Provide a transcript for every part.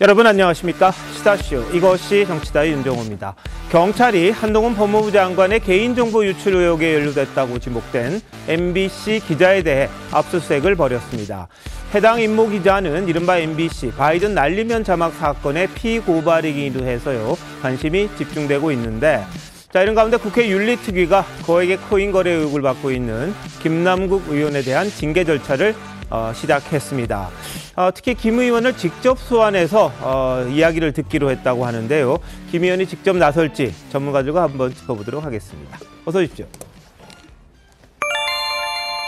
여러분 안녕하십니까? 시사쇼 이것이 정치다 윤정호입니다. 경찰이 한동훈 법무부 장관의 개인정보 유출 의혹에 연루됐다고 지목된 MBC 기자에 대해 압수수색을 벌였습니다. 해당 임모 기자는 이른바 MBC 바이든 날리면 자막 사건의 피고발이기도 해서요. 관심이 집중되고 있는데 이런 가운데 국회 윤리특위가 거액의 코인 거래 의혹을 받고 있는 김남국 의원에 대한 징계 절차를 시작했습니다. 특히 김 의원을 직접 소환해서 이야기를 듣기로 했다고 하는데요. 김 의원이 직접 나설지 전문가들과 한번 짚어보도록 하겠습니다. 어서 오십시오.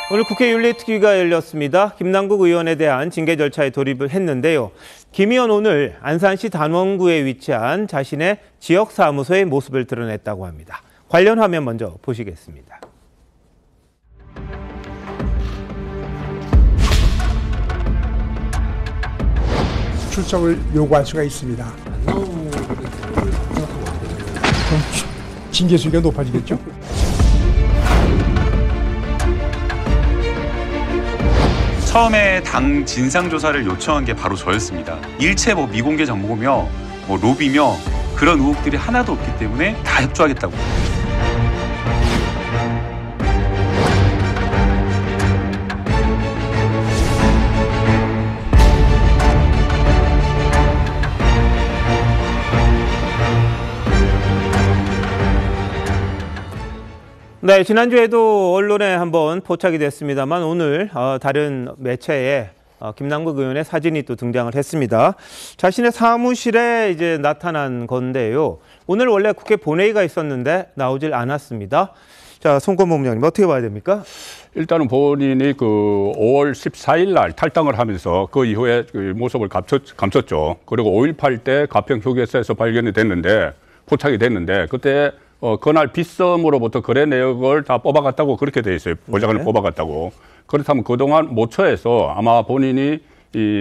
오늘 국회 윤리특위가 열렸습니다. 김남국 의원에 대한 징계 절차에 돌입을 했는데요. 김 의원 오늘 안산시 단원구에 위치한 자신의 지역사무소의 모습을 드러냈다고 합니다. 관련 화면 먼저 보시겠습니다. 출석을 요구할 수가 있습니다. 그럼 징계 수위가 높아지겠죠? 처음에 당 진상조사를 요청한 게 바로 저였습니다. 일체 미공개 정보며 로비며 그런 의혹들이 하나도 없기 때문에 다 협조하겠다고. 네, 지난주에도 언론에 한번 포착이 됐습니다만 오늘 다른 매체에 김남국 의원의 사진이 또 등장을 했습니다. 자신의 사무실에 이제 나타난 건데요. 오늘 원래 국회 본회의가 있었는데 나오질 않았습니다. 자, 송권 본부장님 어떻게 봐야 됩니까? 일단은 본인이 5월 14일 날 탈당을 하면서 그 이후에 그 모습을 감췄죠. 그리고 5.18 때 가평 휴게소에서 발견이 됐는데 포착이 됐는데 그때 그날 빗썸으로부터 거래 내역을 다 뽑아갔다고 그렇게 돼 있어요. 보좌관을 뽑아갔다고. 그렇다면 그동안 모처에서 아마 본인이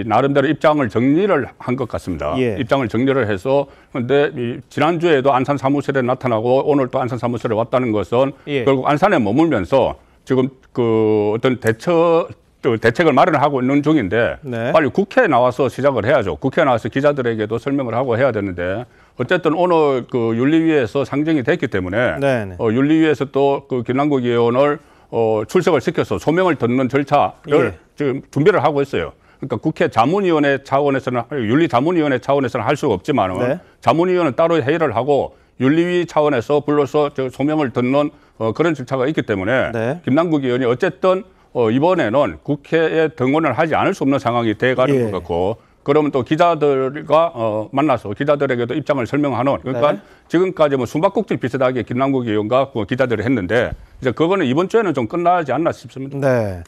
나름대로 입장을 정리를 한 것 같습니다. 예. 입장을 정리를 해서 근데 지난주에도 안산 사무실에 나타나고 오늘 또 안산 사무실에 왔다는 것은 결국 안산에 머물면서 지금 어떤 대책을 마련하고 있는 중인데 빨리 국회에 나와서 시작을 해야죠. 국회에 나와서 기자들에게도 설명을 하고 해야 되는데 어쨌든 오늘 윤리위에서 상정이 됐기 때문에 윤리위에서 또 김남국 의원을 출석을 시켜서 소명을 듣는 절차를 지금 준비를 하고 있어요. 그러니까 국회 자문위원회 차원에서는 윤리자문위원회 차원에서는 할 수가 없지만 자문위원은 따로 회의를 하고 윤리위 차원에서 불러서 소명을 듣는 그런 절차가 있기 때문에 김남국 의원이 어쨌든 이번에는 국회에 등원을 하지 않을 수 없는 상황이 돼가는 것 같고 그러면 또 기자들과 만나서 기자들에게도 입장을 설명하는 그러니까 지금까지 숨바꼭질 비슷하게 김남국 의원과 기자들이 했는데 이제 그거는 이번 주에는 좀 끝나지 않나 싶습니다. 네.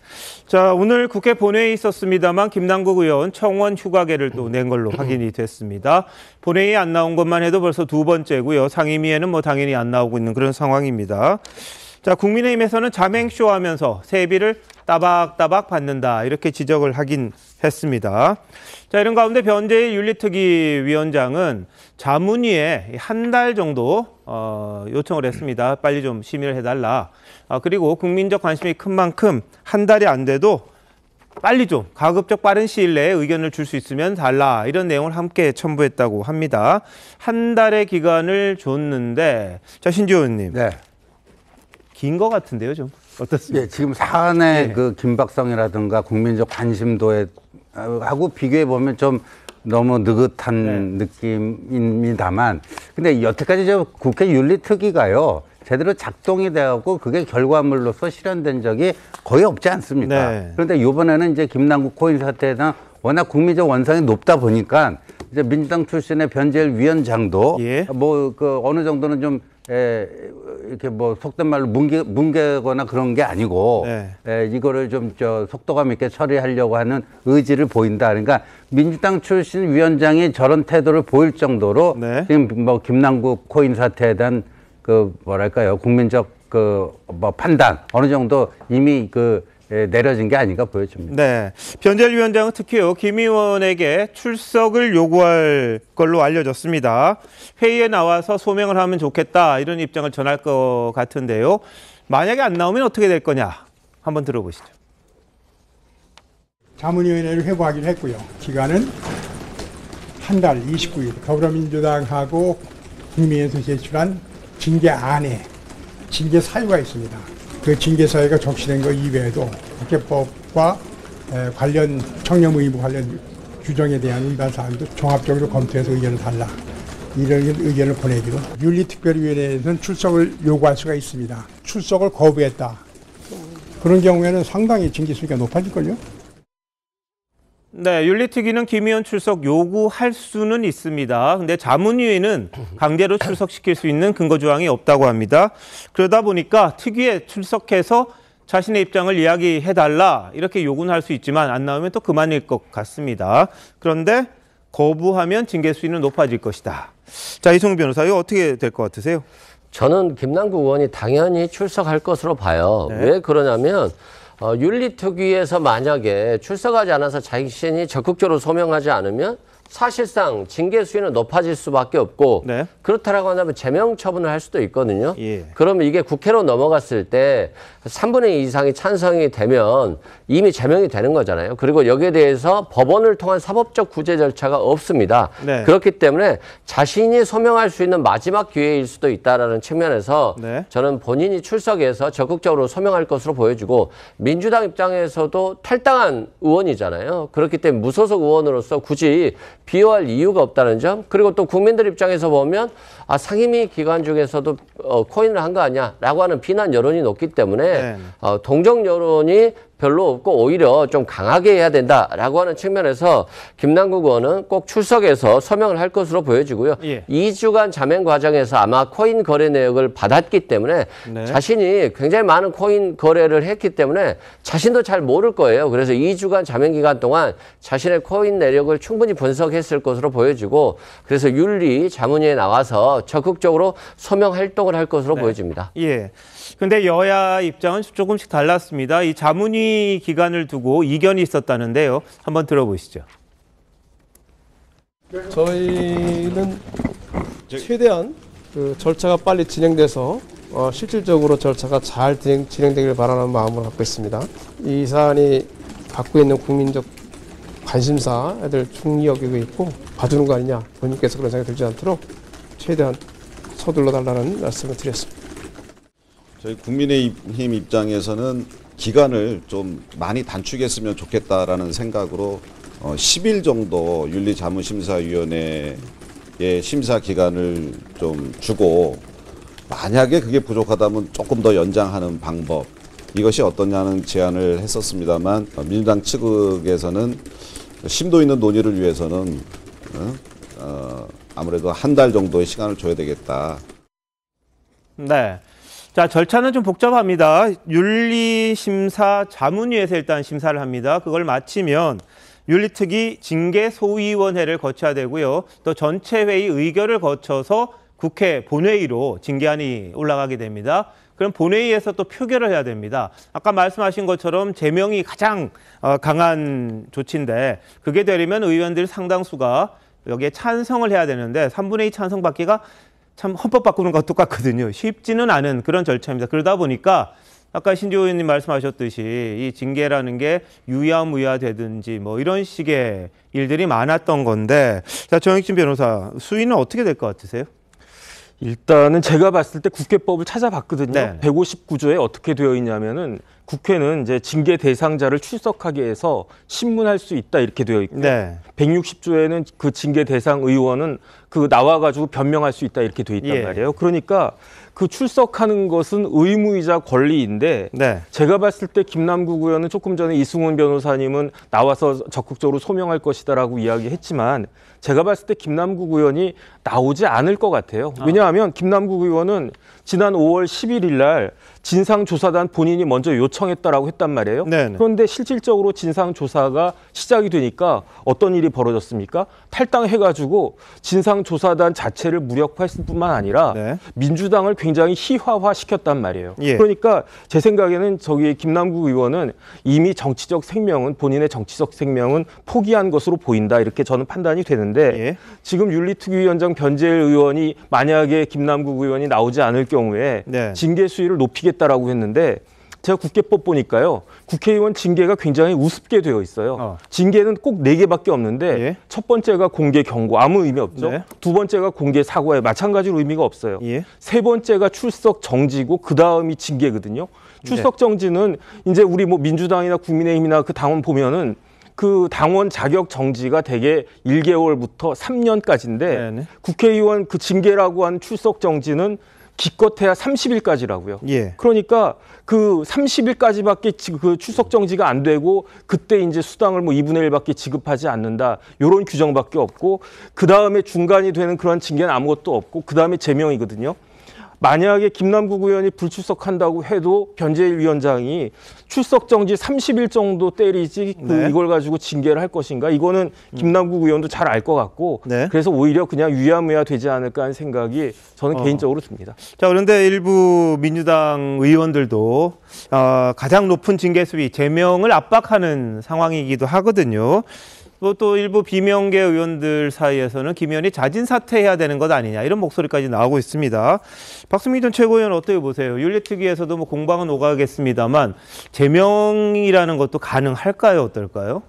자, 오늘 국회 본회의 있었습니다만 김남국 의원 청원 휴가계를 또 낸 걸로 확인이 됐습니다. 본회의 안 나온 것만 해도 벌써 두 번째고요. 상임위에는 당연히 안 나오고 있는 그런 상황입니다. 자, 국민의힘에서는 자맹쇼 하면서 세비를 따박따박 받는다 이렇게 지적을 하긴 했습니다. 자, 이런 가운데 변재일 윤리특위 위원장은 자문위에 한 달 정도 요청을 했습니다. 빨리 좀 심의를 해달라. 그리고 국민적 관심이 큰 만큼 한 달이 안 돼도 빨리 좀 가급적 빠른 시일 내에 의견을 줄 수 있으면 달라 이런 내용을 함께 첨부했다고 합니다. 한 달의 기간을 줬는데 자, 신지호 의원님. 긴 것 같은데요, 좀 어떻습니까? 예, 지금 사안의 그 긴박성이라든가 국민적 관심도에 하고 비교해 보면 좀 너무 느긋한 느낌입니다만, 근데 여태까지 국회 윤리특위가요 제대로 작동이 되었고 그게 결과물로서 실현된 적이 거의 없지 않습니까? 그런데 이번에는 이제 김남국 코인 사태에 대한 워낙 국민적 원성이 높다 보니까 이제 민주당 출신의 변재일 위원장도 어느 정도는 좀 이렇게 속된 말로 뭉개거나 그런 게 아니고 이거를 좀 속도감 있게 처리하려고 하는 의지를 보인다. 그러니까 민주당 출신 위원장이 저런 태도를 보일 정도로 지금 김남국 코인 사태에 대한 국민적 판단 어느 정도 이미 내려진 게 아닌가 보여집니다. 네, 변재일 위원장은 특히요 김 의원에게 출석을 요구할 걸로 알려졌습니다. 회의에 나와서 소명을 하면 좋겠다 이런 입장을 전할 것 같은데요. 만약에 안 나오면 어떻게 될 거냐 한번 들어보시죠. 자문위원회를 회부하기로 했고요. 기간은 한 달 29일 더불어민주당하고 국민의힘에서 제출한 징계안에 징계 사유가 있습니다. 그 징계 사유가 적시된 것 이외에도 국회법과 관련 청렴 의무 관련 규정에 대한 위반 사항도 종합적으로 검토해서 의견을 달라. 이런 의견을 보내기로. 윤리특별위원회에서는 출석을 요구할 수가 있습니다. 출석을 거부했다. 그런 경우에는 상당히 징계 수위가 높아질걸요? 네, 윤리특위는 김 의원 출석 요구할 수는 있습니다. 근데 자문위에는 강제로 출석시킬 수 있는 근거 조항이 없다고 합니다. 그러다 보니까 특위에 출석해서 자신의 입장을 이야기해달라 이렇게 요구는 할 수 있지만 안 나오면 또 그만일 것 같습니다. 그런데 거부하면 징계 수위는 높아질 것이다. 자, 이승우 변호사, 이거 어떻게 될 것 같으세요? 저는 김남국 의원이 당연히 출석할 것으로 봐요. 네. 왜 그러냐면 윤리특위에서 만약에 출석하지 않아서 자신이 적극적으로 소명하지 않으면 사실상 징계 수위는 높아질 수밖에 없고 네. 그렇다라고 한다면 제명 처분을 할 수도 있거든요. 예. 그러면 이게 국회로 넘어갔을 때 3분의 2 이상이 찬성이 되면 이미 제명이 되는 거잖아요. 그리고 여기에 대해서 법원을 통한 사법적 구제 절차가 없습니다. 네. 그렇기 때문에 자신이 소명할 수 있는 마지막 기회일 수도 있다라는 측면에서 네. 저는 본인이 출석해서 적극적으로 소명할 것으로 보여지고 민주당 입장에서도 탈당한 의원이잖아요. 그렇기 때문에 무소속 의원으로서 굳이 비호할 이유가 없다는 점. 그리고 또 국민들 입장에서 보면 상임위 기관 중에서도 코인을 한 거 아니야라고 하는 비난 여론이 높기 때문에 네. 동정 여론이 별로 없고 오히려 좀 강하게 해야 된다라고 하는 측면에서 김남국 의원은 꼭 출석해서 서명을 할 것으로 보여지고요. 예. 2주간 자맹 과정에서 아마 코인 거래 내역을 받았기 때문에 네. 자신이 굉장히 많은 코인 거래를 했기 때문에 자신도 잘 모를 거예요. 그래서 2주간 자맹 기간 동안 자신의 코인 내역을 충분히 분석했을 것으로 보여지고 그래서 윤리 자문위에 나와서 적극적으로 서명 활동을 할 것으로 보여집니다. 예. 근데 여야 입장은 조금씩 달랐습니다. 이 자문위 기간을 두고 이견이 있었다는데요. 한번 들어보시죠. 저희는 최대한 그 절차가 빨리 진행돼서 실질적으로 절차가 잘 진행되길 바라는 마음을 갖고 있습니다. 이 사안이 갖고 있는 국민적 관심사 애들 중히 여기고 있고 봐주는 거 아니냐 본인께서 그런 생각이 들지 않도록 최대한 서둘러 달라는 말씀을 드렸습니다. 저희 국민의힘 입장에서는 기간을 좀 많이 단축했으면 좋겠다라는 생각으로 10일 정도 윤리자문심사위원회의 심사 기간을 좀 주고 만약에 그게 부족하다면 조금 더 연장하는 방법 이것이 어떠냐는 제안을 했었습니다만 민주당 측에서는 심도 있는 논의를 위해서는 아무래도 한 달 정도의 시간을 줘야 되겠다. 네. 자, 절차는 좀 복잡합니다. 윤리심사 자문위에서 일단 심사를 합니다. 그걸 마치면 윤리특위 징계소위원회를 거쳐야 되고요. 또 전체 회의 의결을 거쳐서 국회 본회의로 징계안이 올라가게 됩니다. 그럼 본회의에서 또 표결을 해야 됩니다. 아까 말씀하신 것처럼 제명이 가장 강한 조치인데 그게 되려면 의원들 상당수가 여기에 찬성을 해야 되는데 3분의 2 찬성 받기가 참 헌법 바꾸는 것과 똑같거든요. 쉽지는 않은 그런 절차입니다. 그러다 보니까 아까 신지호 의원님 말씀하셨듯이 이 징계라는 게 유야무야 되든지 뭐 이런 식의 일들이 많았던 건데 자, 정익진 변호사 수위는 어떻게 될 것 같으세요? 일단은 제가 봤을 때 국회법을 찾아봤거든요. 네. 159조에 어떻게 되어 있냐면은 국회는 이제 징계 대상자를 출석하게 해서 신문할 수 있다 이렇게 되어 있고 네. 160조에는 그 징계 대상 의원은 그 나와가지고 변명할 수 있다 이렇게 되어 있단 예. 말이에요. 그러니까 그 출석하는 것은 의무이자 권리인데 네. 제가 봤을 때 김남국 의원은 조금 전에 이승훈 변호사님은 나와서 적극적으로 소명할 것이다라고 이야기했지만 제가 봤을 때 김남국 의원이 나오지 않을 것 같아요. 왜냐하면 김남국 의원은 지난 5월 11일 날 진상조사단 본인이 먼저 요청했다라고 했단 말이에요. 네네. 그런데 실질적으로 진상조사가 시작이 되니까 어떤 일이 벌어졌습니까? 탈당해가지고 진상조사단 자체를 무력화했을 뿐만 아니라 네. 민주당을 굉장히 희화화시켰단 말이에요. 예. 그러니까 제 생각에는 저기 김남국 의원은 이미 정치적 생명은 본인의 정치적 생명은 포기한 것으로 보인다 이렇게 저는 판단이 되는데 예. 지금 윤리특위위원장 변재일 의원이 만약에 김남국 의원이 나오지 않을 경우에 네. 징계 수위를 높이겠다라고 했는데 제가 국회법 보니까요. 국회의원 징계가 굉장히 우습게 되어 있어요. 징계는 꼭 4개밖에 없는데 예. 첫 번째가 공개 경고, 아무 의미 없죠. 네. 두 번째가 공개 사과에 마찬가지로 의미가 없어요. 예. 세 번째가 출석 정지고 그 다음이 징계거든요. 출석 정지는 이제 우리 뭐 민주당이나 국민의힘이나 그 당원 보면은 그 당원 자격 정지가 대개 1개월부터 3년까지인데 네네. 국회의원 그 징계라고 한 출석 정지는 기껏해야 30일까지라고요. 예. 그러니까 그 30일까지밖에 그 출석 정지가 안 되고 그때 이제 수당을 뭐 2분의 1밖에 지급하지 않는다. 이런 규정밖에 없고 그 다음에 중간이 되는 그런 징계는 아무것도 없고 그 다음에 제명이거든요. 만약에 김남국 의원이 불출석한다고 해도 변재일 위원장이 출석 정지 30일 정도 때리지 네. 이걸 가지고 징계를 할 것인가? 이거는 김남국 의원도 잘 알 것 같고 네. 그래서 오히려 그냥 유야무야 되지 않을까 하는 생각이 저는 개인적으로 듭니다. 자, 그런데 일부 민주당 의원들도 가장 높은 징계 수위 제명을 압박하는 상황이기도 하거든요. 또 일부 비명계 의원들 사이에서는 김 의원이 자진 사퇴해야 되는 것 아니냐 이런 목소리까지 나오고 있습니다. 박수민 전 최고위원 어떻게 보세요? 윤리특위에서도 뭐 공방은 오가겠습니다만 제명이라는 것도 가능할까요? 어떨까요?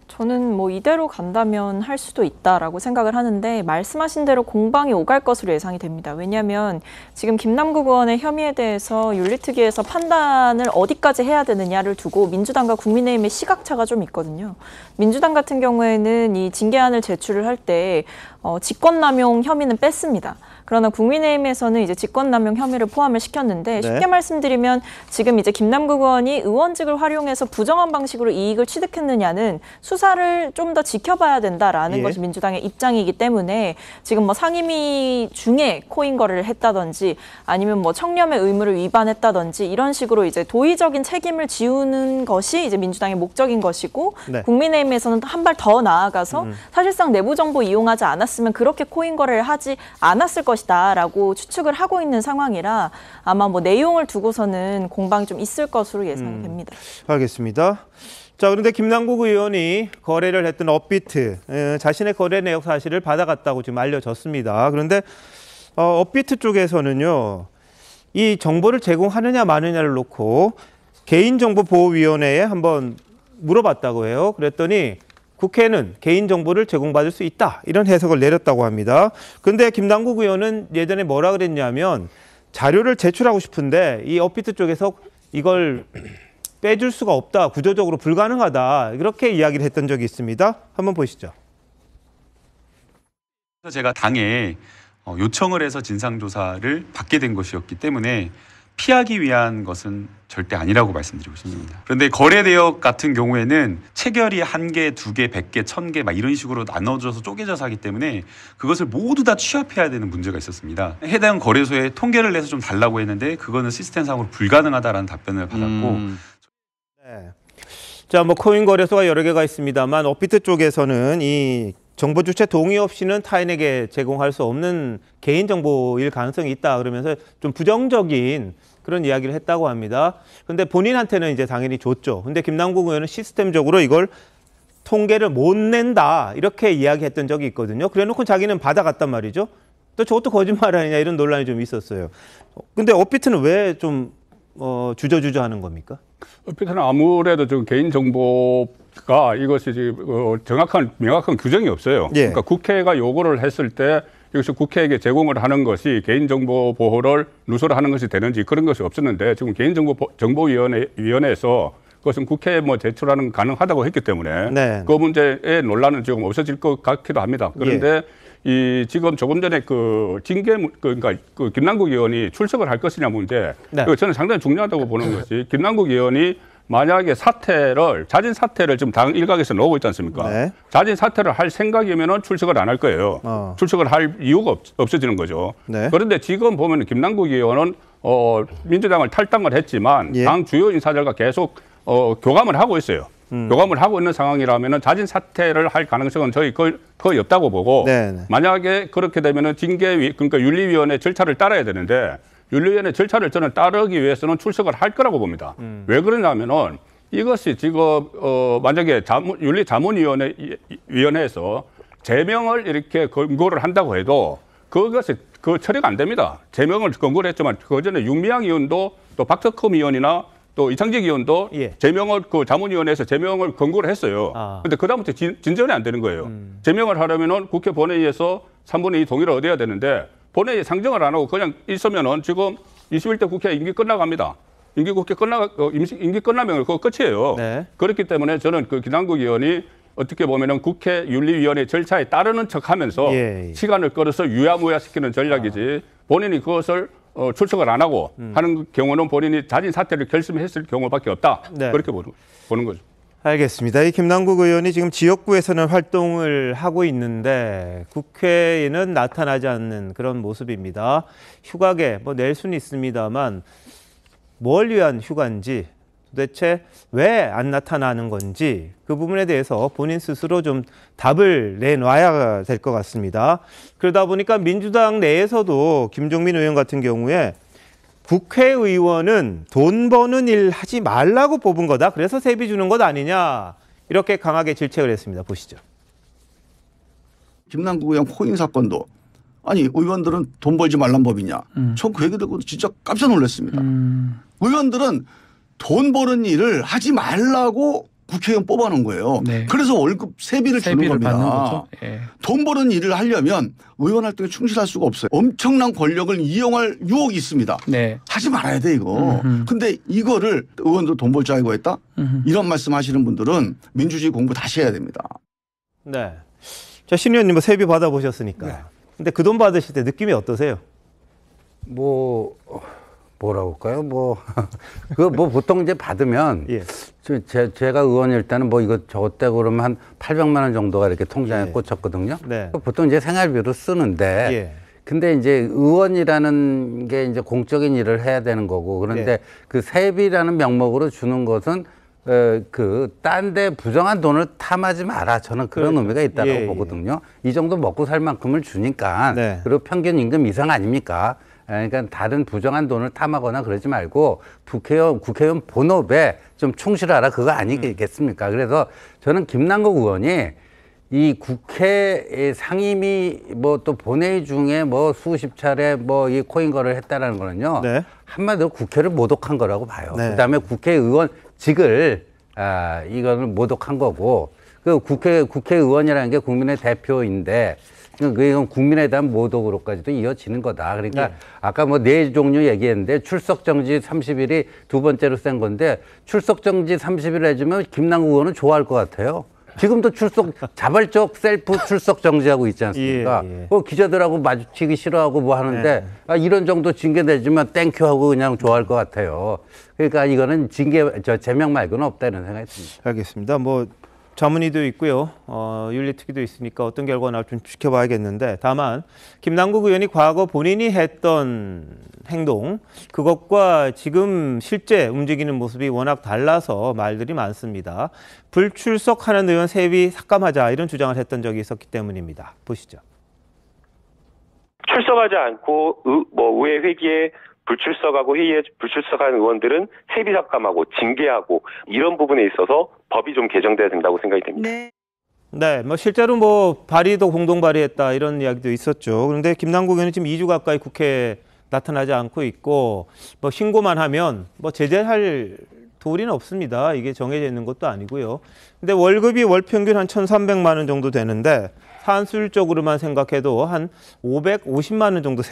저는 뭐 이대로 간다면 할 수도 있다라고 생각을 하는데 말씀하신 대로 공방이 오갈 것으로 예상이 됩니다. 왜냐하면 지금 김남국 의원의 혐의에 대해서 윤리특위에서 판단을 어디까지 해야 되느냐를 두고 민주당과 국민의힘의 시각차가 좀 있거든요. 민주당 같은 경우에는 이 징계안을 제출을 할 때 직권남용 혐의는 뺐습니다. 그러나 국민의힘에서는 이제 직권남용 혐의를 포함을 시켰는데 쉽게 말씀드리면 지금 이제 김남국 의원이 의원직을 활용해서 부정한 방식으로 이익을 취득했느냐는 수사를 좀 더 지켜봐야 된다라는 것이 민주당의 입장이기 때문에 지금 뭐 상임위 중에 코인 거래를 했다든지 아니면 뭐 청렴의 의무를 위반했다든지 이런 식으로 이제 도의적인 책임을 지우는 것이 이제 민주당의 목적인 것이고 국민의힘에서는 한 발 더 나아가서 사실상 내부 정보 이용하지 않았으면 그렇게 코인 거래를 하지 않았을 것이다라고 추측을 하고 있는 상황이라 아마 뭐 내용을 두고서는 공방이 좀 있을 것으로 예상이 됩니다. 알겠습니다. 자, 그런데 김남국 의원이 거래를 했던 업비트 자신의 거래 내역 사실을 받아갔다고 지금 알려졌습니다. 그런데 업비트 쪽에서는요, 이 정보를 제공하느냐 마느냐를 놓고 개인정보보호위원회에 한번 물어봤다고 해요. 그랬더니 국회는 개인정보를 제공받을 수 있다. 이런 해석을 내렸다고 합니다. 그런데 김남국 의원은 예전에 뭐라 그랬냐면 자료를 제출하고 싶은데 이 업비트 쪽에서 이걸 빼줄 수가 없다. 구조적으로 불가능하다. 이렇게 이야기를 했던 적이 있습니다. 한번 보시죠. 제가 당에 요청을 해서 진상조사를 받게 된 것이었기 때문에 피하기 위한 것은 절대 아니라고 말씀드리고 싶습니다. 그런데 거래 내역 같은 경우에는 체결이 1개, 2개, 100개, 1000개 막 이런 식으로 나눠져서 쪼개져서 하기 때문에 그것을 모두 다 취합해야 되는 문제가 있었습니다. 해당 거래소에 통계를 내서 좀 달라고 했는데 그거는 시스템상으로 불가능하다라는 답변을 받았고 네. 자, 뭐 코인 거래소가 여러 개가 있습니다만 업비트 쪽에서는 이 정보 주체 동의 없이는 타인에게 제공할 수 없는 개인정보일 가능성이 있다 그러면서 좀 부정적인 그런 이야기를 했다고 합니다. 그런데 본인한테는 이제 당연히 줬죠. 근데 김남국 의원은 시스템적으로 이걸 통계를 못 낸다 이렇게 이야기했던 적이 있거든요. 그래놓고 자기는 받아갔단 말이죠. 또 저것도 거짓말 아니냐 이런 논란이 좀 있었어요. 근데 업비트는 왜 좀 주저주저 하는 겁니까? 업비트는 아무래도 좀 개인정보가 이것이 정확한 명확한 규정이 없어요. 그러니까 국회가 요구를 했을 때 이것이 국회에게 제공을 하는 것이 개인정보 보호를 누설하는 것이 되는지 그런 것이 없었는데 지금 개인정보위원회에서 그것은 국회에 뭐 제출하는 가능하다고 했기 때문에 그 문제의 논란은 지금 없어질 것 같기도 합니다. 그런데 이 지금 조금 전에 그 징계 그러니까 그 김남국 의원이 출석을 할 것이냐 문제 이거 저는 상당히 중요하다고 보는 것이 김남국 의원이 만약에 자진 사퇴를 지금 당 일각에서 나오고 있지 않습니까? 자진 사퇴를 할 생각이면은 출석을 안 할 거예요. 출석을 할 이유가 없어지는 거죠. 그런데 지금 보면 김남국 의원은 민주당을 탈당을 했지만 당 주요 인사들과 계속 교감을 하고 있어요. 교감을 하고 있는 상황이라면은 자진 사퇴를 할 가능성은 저희 거의 없다고 보고 만약에 그렇게 되면은 그러니까 윤리위원회 절차를 따라야 되는데 윤리위원회 절차를 저는 따르기 위해서는 출석을 할 거라고 봅니다. 왜 그러냐면은 이것이 지금 만약에 윤리자문위원회에서 제명을 이렇게 권고를 한다고 해도 그것이 처리가 안 됩니다. 제명을 권고를 했지만 그 전에 윤미향 의원도 또 박석흠 의원이나 또 이창직 의원도 예. 제명을 그 자문위원회에서 제명을 권고를 했어요. 근데 그다음부터 진전이 안 되는 거예요. 제명을 하려면은 국회 본회의에서 3분의 2 동의를 얻어야 되는데 본회의에 상정을 안 하고 그냥 있으면은 지금 21대 국회 임기 끝나갑니다. 임기 끝나면 그거 끝이에요. 네. 그렇기 때문에 저는 그 김남국 의원이 어떻게 보면은 국회 윤리위원회 절차에 따르는 척하면서 예. 시간을 끌어서 유야무야시키는 전략이지 본인이 그것을 출석을 안 하고 하는 경우는 본인이 자진 사퇴를 결심했을 경우밖에 없다. 네. 그렇게 보는 거죠. 알겠습니다. 이 김남국 의원이 지금 지역구에서는 활동을 하고 있는데 국회에는 나타나지 않는 그런 모습입니다. 휴가계 뭐 낼 수는 있습니다만 뭘 위한 휴가인지 도대체 왜 안 나타나는 건지 그 부분에 대해서 본인 스스로 좀 답을 내놔야 될 것 같습니다. 그러다 보니까 민주당 내에서도 김종민 의원 같은 경우에 국회의원은 돈 버는 일 하지 말라고 뽑은 거다. 그래서 세비 주는 것 아니냐. 이렇게 강하게 질책을 했습니다. 보시죠. 김남국 의원 코인 사건도 아니 의원들은 돈 벌지 말란 법이냐. 전 그 얘기 듣고 진짜 깜짝 놀랐습니다. 의원들은 돈 버는 일을 하지 말라고 국회의원 뽑아놓은 거예요. 네. 그래서 월급 세비를 주는 겁니다. 받는 거죠. 예. 돈 버는 일을 하려면 의원 활동에 충실할 수가 없어요. 엄청난 권력을 이용할 유혹이 있습니다. 네. 하지 말아야 돼 이거. 근데 이거를 의원도 돈 벌 줄 알고 했다? 이런 말씀하시는 분들은 민주주의 공부 다시 해야 됩니다. 네. 자, 신 의원님 뭐 세비 받아보셨으니까. 네. 근데 그 돈 받으실 때 느낌이 어떠세요? 뭐라고 할까요? 보통 이제 받으면, 예. 제가 의원일 때는 뭐 이거 저것 떼고 그러면 한 800만 원 정도가 이렇게 통장에 예. 꽂혔거든요. 네. 보통 이제 생활비로 쓰는데, 예. 근데 이제 의원이라는 게 이제 공적인 일을 해야 되는 거고, 그런데 예. 그 세비라는 명목으로 주는 것은 딴 데 부정한 돈을 탐하지 마라. 저는 그런 그렇죠. 의미가 있다고 예, 예. 보거든요. 이 정도 먹고 살 만큼을 주니까. 네. 그리고 평균 임금 이상 아닙니까? 그러니까 다른 부정한 돈을 탐하거나 그러지 말고 국회의원 본업에 좀 충실하라. 그거 아니겠습니까? 그래서 저는 김남국 의원이 이 국회 상임위 뭐 또 본회의 중에 뭐 수십 차례 뭐 이 코인 거래를 했다라는 거는요. 네. 한마디로 국회를 모독한 거라고 봐요. 네. 그다음에 국회의원직을 이거는 모독한 거고 그 국회의원이라는 게 국민의 대표인데 이건 국민에 대한 모독으로까지도 이어지는 거다. 그러니까 예. 아까 뭐 네 종류 얘기했는데 출석 정지 30일이 두 번째로 센 건데 출석 정지 30일 해주면 김남국 의원은 좋아할 것 같아요. 지금도 자발적 셀프 출석 정지하고 있지 않습니까? 예. 기자들하고 마주치기 싫어하고 뭐 하는데 이런 정도 징계 내주면 땡큐 하고 그냥 좋아할 것 같아요. 그러니까 이거는 제명 말고는 없다 이런 생각이 듭니다. 알겠습니다. 뭐 자문위도 있고요. 윤리특위도 있으니까 어떤 결과가 나올지 좀 지켜봐야겠는데 다만 김남국 의원이 과거 본인이 했던 행동 그것과 지금 실제 움직이는 모습이 워낙 달라서 말들이 많습니다. 불출석하는 의원 세비 삭감하자 이런 주장을 했던 적이 있었기 때문입니다. 보시죠. 출석하지 않고 의회 회기에 불출석하고 회의에 불출석한 의원들은 세비 삭감하고 징계하고 이런 부분에 있어서 법이 좀 개정돼야 된다고 생각이 됩니다. 네, 뭐 실제로 뭐 발의도 공동 발의했다 이런 이야기도 있었죠. 그런데 김남국 의원은 지금 2주 가까이 국회에 나타나지 않고 있고 뭐 신고만 하면 뭐 제재할 도리는 없습니다. 이게 정해져 있는 것도 아니고요. 근데 월급이 월 평균 한 1,300만 원 정도 되는데 산술적으로만 생각해도 한 550만 원 정도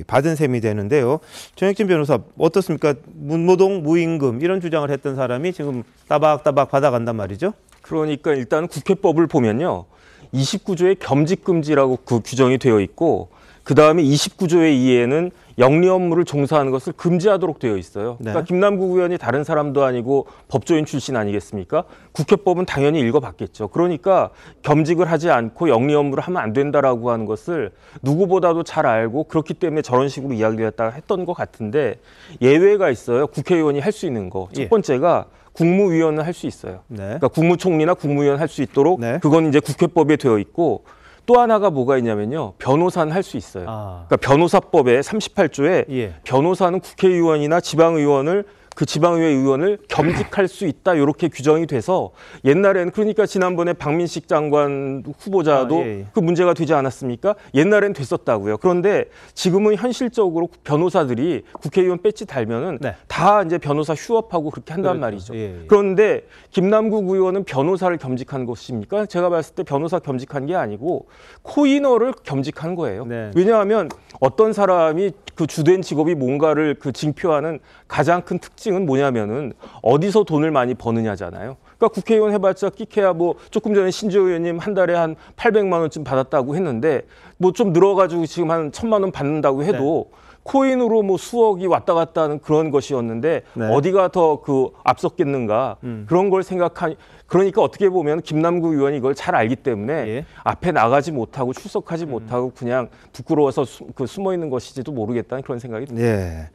받은 셈이 되는데요. 정혁진 변호사 어떻습니까? 무노동, 무임금 이런 주장을 했던 사람이 지금 따박따박 받아간단 말이죠. 그러니까 일단 국회법을 보면요. 29조에 겸직금지라고 그 규정이 되어 있고 그다음에 29조의 2에는 영리 업무를 종사하는 것을 금지하도록 되어 있어요. 그러니까 네. 김남국 의원이 다른 사람도 아니고 법조인 출신 아니겠습니까? 국회법은 당연히 읽어봤겠죠. 그러니까 겸직을 하지 않고 영리 업무를 하면 안 된다라고 하는 것을 누구보다도 잘 알고 그렇기 때문에 저런 식으로 이야기를 했던 것 같은데 예외가 있어요. 국회의원이 할 수 있는 거. 첫 번째가 국무위원은 할 수 있어요. 네. 그러니까 국무총리나 국무위원 할 수 있도록 네. 그건 이제 국회법에 되어 있고 또 하나가 뭐가 있냐면요. 변호사는 할 수 있어요. 그러니까 변호사법의 38조에 예. 변호사는 국회의원이나 지방의원을 그 지방의회 의원을 겸직할 수 있다 이렇게 규정이 돼서 옛날엔 그러니까 지난번에 박민식 장관 후보자도 그 문제가 되지 않았습니까? 옛날엔 됐었다고요. 그런데 지금은 현실적으로 변호사들이 국회의원 배지 달면은 다 이제 변호사 휴업하고 그렇게 한단 말이죠. 그런데 김남국 의원은 변호사를 겸직한 것입니까? 제가 봤을 때 변호사 겸직한 게 아니고 코인어를 겸직한 거예요. 왜냐하면 어떤 사람이 그 주된 직업이 뭔가를 그 징표하는 가장 큰 특징은 뭐냐면은 어디서 돈을 많이 버느냐잖아요. 그러니까 국회의원 해봤자 끼케야 뭐 조금 전에 신지호 의원님 한 달에 한 800만 원쯤 받았다고 했는데 뭐 좀 늘어가지고 지금 한 1000만 원 받는다고 해도 코인으로 뭐 수억이 왔다 갔다 하는 그런 것이었는데 어디가 더 그 앞섰겠는가 그런 걸 생각하니 그러니까 어떻게 보면 김남국 의원이 이걸 잘 알기 때문에 앞에 나가지 못하고 출석하지 못하고 그냥 부끄러워서 숨어 있는 것이지도 모르겠다는 그런 생각이 듭니다.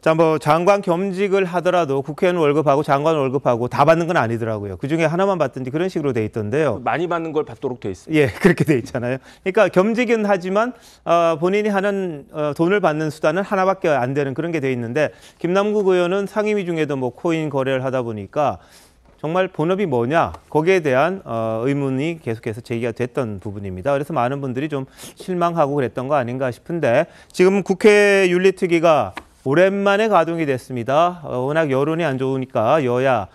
자, 뭐 장관 겸직을 하더라도 국회의원 월급하고 장관 월급하고 다 받는 건 아니더라고요. 그중에 하나만 받든지 그런 식으로 돼 있던데요. 많이 받는 걸 받도록 돼 있습니다. 그렇게 돼 있잖아요. 그러니까 겸직은 하지만 본인이 하는 돈을 받는 수단은 하나밖에 안 되는 그런 게 돼 있는데 김남국 의원은 상임위 중에도 뭐 코인 거래를 하다 보니까 정말 본업이 뭐냐 거기에 대한 의문이 계속해서 제기가 됐던 부분입니다. 그래서 많은 분들이 좀 실망하고 그랬던 거 아닌가 싶은데 지금 국회 윤리특위가 오랜만에 가동이 됐습니다. 워낙 여론이 안 좋으니까 여야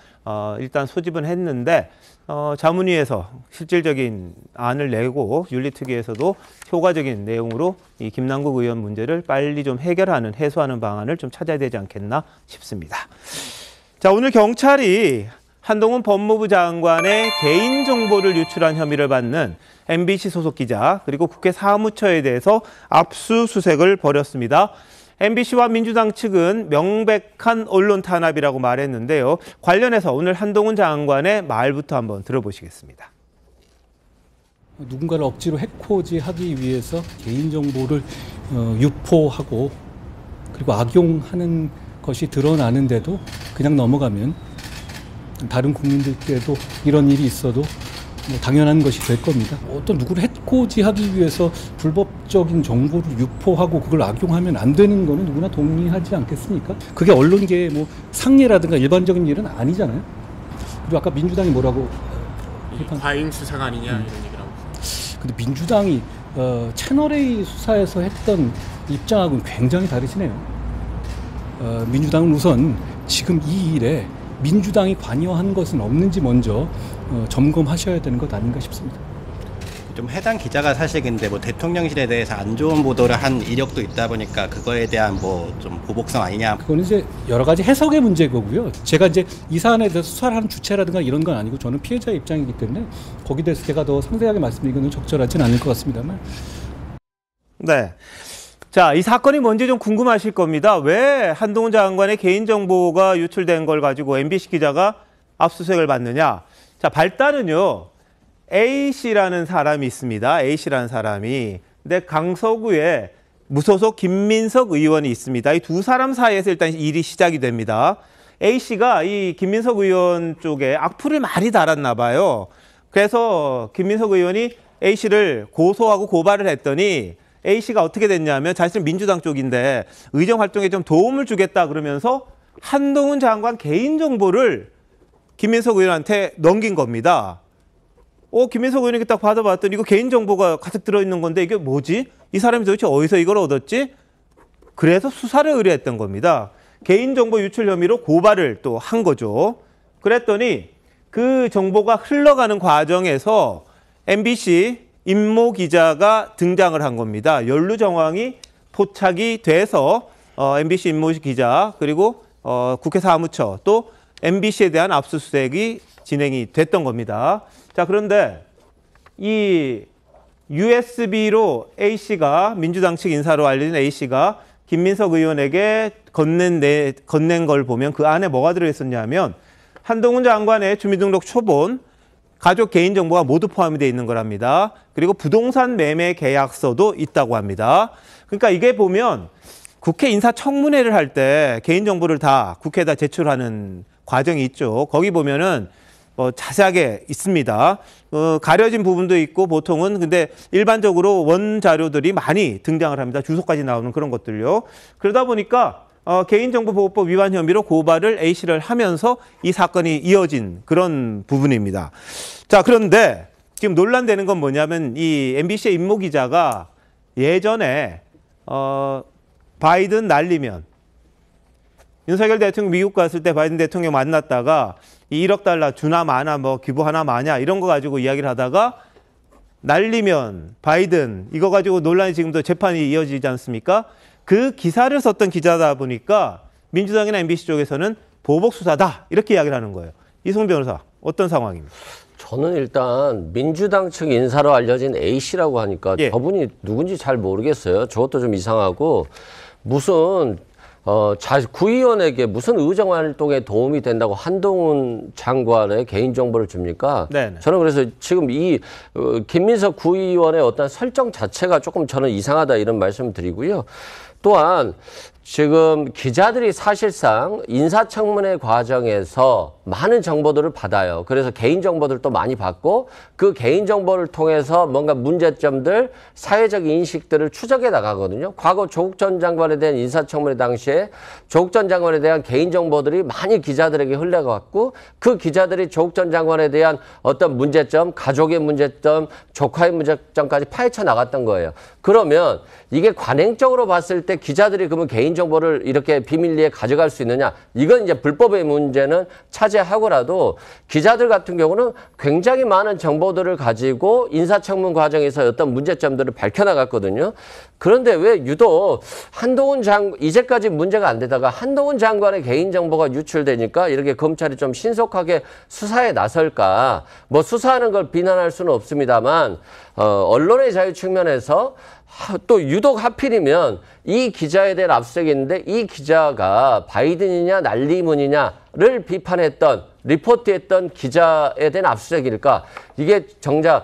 일단 소집은 했는데 자문위에서 실질적인 안을 내고 윤리특위에서도 효과적인 내용으로 이 김남국 의원 문제를 빨리 좀 해결하는 해소하는 방안을 좀 찾아야 되지 않겠나 싶습니다. 자, 오늘 경찰이 한동훈 법무부 장관의 개인정보를 유출한 혐의를 받는 MBC 소속 기자 그리고 국회 사무처에 대해서 압수수색을 벌였습니다. MBC와 민주당 측은 명백한 언론 탄압이라고 말했는데요. 관련해서 오늘 한동훈 장관의 말부터 한번 들어보시겠습니다. 누군가를 억지로 해코지하기 위해서 개인정보를 유포하고 그리고 악용하는 것이 드러나는데도 그냥 넘어가면 다른 국민들께도 이런 일이 있어도 뭐 당연한 것이 될 겁니다. 어떤 누구를 해코지하기 위해서 불법적인 정보를 유포하고 그걸 악용하면 안 되는 거는 누구나 동의하지 않겠습니까? 그게 언론계의 뭐 상례라든가 일반적인 일은 아니잖아요. 그리고 아까 민주당이 뭐라고 과잉 수사가 아니냐 이런 얘기를 하고 있습니다. 근데 민주당이 채널A 수사에서 했던 입장하고는 굉장히 다르시네요. 민주당은 우선 지금 이 일에 민주당이 관여한 것은 없는지 먼저 점검하셔야 되는 것 아닌가 싶습니다. 좀 해당 기자가 사실 근데 뭐 대통령실에 대해서 안 좋은 보도를 한 이력도 있다 보니까 그거에 대한 뭐 좀 보복성 아니냐. 그거는 이제 여러 가지 해석의 문제고요. 제가 이제 이 사안에 대해서 수사를 하는 주체라든가 이런 건 아니고 저는 피해자의 입장이기 때문에 거기에 대해서 제가 더 상세하게 말씀드리기는 적절하진 않을 것 같습니다만. 네. 자, 이 사건이 뭔지 좀 궁금하실 겁니다. 왜 한동훈 장관의 개인정보가 유출된 걸 가지고 MBC 기자가 압수수색을 받느냐. 자, 발단은요. A씨라는 사람이 있습니다. A씨라는 사람이. 근데 강서구에 무소속 김민석 의원이 있습니다. 이 두 사람 사이에서 일단 일이 시작이 됩니다. A씨가 이 김민석 의원 쪽에 악플을 많이 달았나 봐요. 그래서 김민석 의원이 A씨를 고소하고 고발을 했더니 A씨가 어떻게 됐냐면 자신은 민주당 쪽인데 의정 활동에 좀 도움을 주겠다 그러면서 한동훈 장관 개인정보를 김민석 의원한테 넘긴 겁니다. 김민석 의원이 딱 받아봤더니 이거 개인정보가 가득 들어있는 건데 이게 뭐지? 이 사람이 도대체 어디서 이걸 얻었지? 그래서 수사를 의뢰했던 겁니다. 개인정보 유출 혐의로 고발을 또 한 거죠. 그랬더니 그 정보가 흘러가는 과정에서 MBC 임모 기자가 등장을 한 겁니다. 연루 정황이 포착이 돼서 MBC 임모 기자 그리고 국회 사무처 또 MBC에 대한 압수수색이 진행이 됐던 겁니다. 자, 그런데 이 USB로 A씨가 민주당 측 인사로 알려진 A씨가 김민석 의원에게 건넨 걸 보면 그 안에 뭐가 들어있었냐면 한동훈 장관의 주민등록 초본, 가족 개인정보가 모두 포함이 되어 있는 거랍니다. 그리고 부동산 매매 계약서도 있다고 합니다. 그러니까 이게 보면 국회 인사청문회를 할 때 개인정보를 다 국회에다 제출하는 과정이 있죠. 거기 보면은 자세하게 있습니다. 가려진 부분도 있고 보통은 근데 일반적으로 원 자료들이 많이 등장을 합니다. 주소까지 나오는 그런 것들요. 그러다 보니까 개인정보보호법 위반 혐의로 고발을 A씨를 하면서 이 사건이 이어진 그런 부분입니다. 자, 그런데 지금 논란되는 건 뭐냐면 이 MBC의 임모 기자가 예전에 바이든 날리면 윤석열 대통령 미국 갔을 때 바이든 대통령 만났다가 이 1억 달러 주나 마나 뭐 기부하나 마냐 이런 거 가지고 이야기를 하다가 날리면 바이든 이거 가지고 논란이 지금도 재판이 이어지지 않습니까? 그 기사를 썼던 기자다 보니까 민주당이나 MBC 쪽에서는 보복 수사다 이렇게 이야기를 하는 거예요. 이승훈 변호사 어떤 상황입니까? 저는 일단 민주당 측 인사로 알려진 A씨라고 하니까 저분이 누군지 잘 모르겠어요. 저것도 좀 이상하고 무슨 구의원에게 무슨 의정활동에 도움이 된다고 한동훈 장관의 개인정보를 줍니까? 네네. 저는 그래서 지금 이 김민석 구의원의 어떤 설정 자체가 조금 저는 이상하다 이런 말씀을 드리고요. 또한 지금 기자들이 사실상 인사청문회 과정에서 많은 정보들을 받아요. 그래서 개인정보들도 많이 받고 그 개인정보를 통해서 뭔가 문제점들, 사회적 인식들을 추적해 나가거든요. 과거 조국 전 장관에 대한 인사청문회 당시에 조국 전 장관에 대한 개인정보들이 많이 기자들에게 흘러갔고 그 기자들이 조국 전 장관에 대한 어떤 문제점, 가족의 문제점, 조카의 문제점까지 파헤쳐 나갔던 거예요. 그러면 이게 관행적으로 봤을 때 기자들이 그러면 개인정보를 이렇게 비밀리에 가져갈 수 있느냐? 이건 이제 불법의 문제는 차지하고라도 기자들 같은 경우는 굉장히 많은 정보들을 가지고 인사청문 과정에서 어떤 문제점들을 밝혀나갔거든요. 그런데 왜 유독 한동훈 장관, 이제까지 문제가 안 되다가 한동훈 장관의 개인정보가 유출되니까 이렇게 검찰이 좀 신속하게 수사에 나설까? 뭐 수사하는 걸 비난할 수는 없습니다만 언론의 자유 측면에서 또 유독 하필이면 이 기자에 대한 압수수색이 있는데 이 기자가 바이든이냐 날리문이냐를 비판했던 리포트했던 기자에 대한 압수수색일까? 이게 정작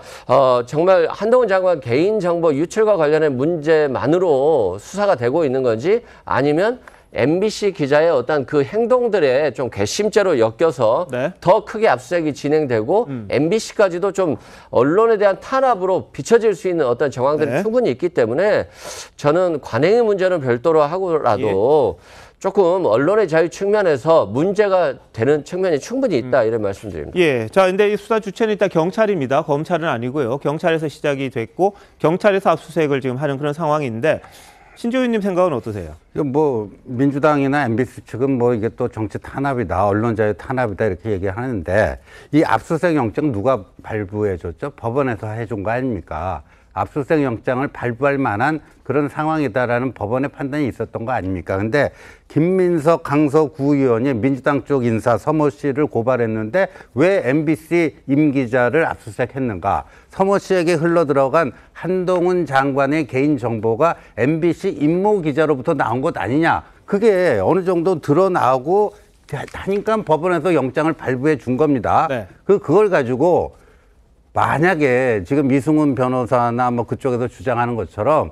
정말 한동훈 장관 개인정보 유출과 관련된 문제만으로 수사가 되고 있는 건지 아니면 MBC 기자의 어떤 그 행동들에 좀 괘씸죄로 엮여서 더 크게 압수수색이 진행되고 MBC까지도 좀 언론에 대한 탄압으로 비춰질 수 있는 어떤 정황들이 충분히 있기 때문에 저는 관행의 문제는 별도로 하고라도 조금 언론의 자유 측면에서 문제가 되는 측면이 충분히 있다 이런 말씀드립니다. 예, 자, 근데 이 수사 주체는 일단 경찰입니다. 검찰은 아니고요. 경찰에서 시작이 됐고 경찰에서 압수수색을 지금 하는 그런 상황인데. 신조윤님 생각은 어떠세요? 뭐 민주당이나 MBC 측은 뭐 이게 또 정치 탄압이다, 언론 자유 탄압이다 이렇게 얘기하는데 이 압수수색 영장 누가 발부해줬죠? 법원에서 해준 거 아닙니까? 압수수색 영장을 발부할 만한 그런 상황이다라는 법원의 판단이 있었던 거 아닙니까? 근데 김민석 강서구 의원이 민주당 쪽 인사 서모 씨를 고발했는데 왜 MBC 임 기자를 압수수색했는가? 서모 씨에게 흘러들어간 한동훈 장관의 개인정보가 MBC 임모 기자로부터 나온 것 아니냐? 그게 어느 정도 드러나고 하니까 법원에서 영장을 발부해 준 겁니다. 그걸 가지고 만약에 지금 이승훈 변호사나 뭐 그쪽에서 주장하는 것처럼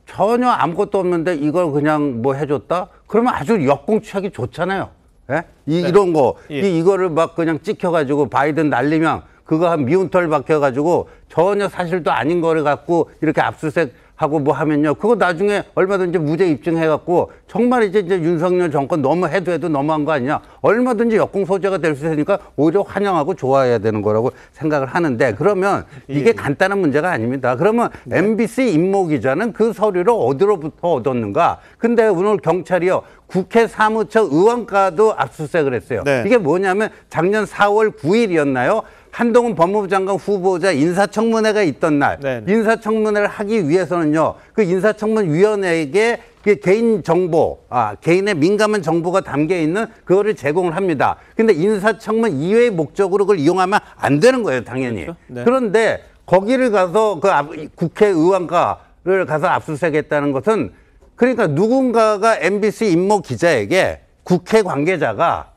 전혀 아무것도 없는데 이걸 그냥 뭐 해줬다? 그러면 아주 역공 취하기 좋잖아요. 예? 이런 거. 이거를 막 그냥 찍혀가지고 바이든 날리면 그거 한 미운 털 박혀가지고 전혀 사실도 아닌 거를 갖고 이렇게 압수수색하고 뭐 하면요. 그거 나중에 얼마든지 무죄 입증해갖고 정말 이제 윤석열 정권 너무 해도 너무한 거 아니냐. 얼마든지 역공 소재가 될 수 있으니까 오히려 환영하고 좋아해야 되는 거라고 생각을 하는데 그러면 이게 간단한 문제가 아닙니다. 그러면 MBC 임모 기자는 그 서류를 어디로부터 얻었는가. 근데 오늘 경찰이요. 국회 사무처 의원과도 압수수색을 했어요. 이게 뭐냐면 작년 4월 9일이었나요? 한동훈 법무부 장관 후보자 인사청문회가 있던 날 인사청문회를 하기 위해서는요. 그 인사청문위원회에게 개인정보, 개인의 민감한 정보가 담겨있는 그거를 제공을 합니다. 근데 인사청문 이외의 목적으로 그걸 이용하면 안 되는 거예요, 당연히. 그런데 거기를 가서 그 국회의원과를 가서 압수수색했다는 것은 그러니까 누군가가 MBC 임모 기자에게 국회 관계자가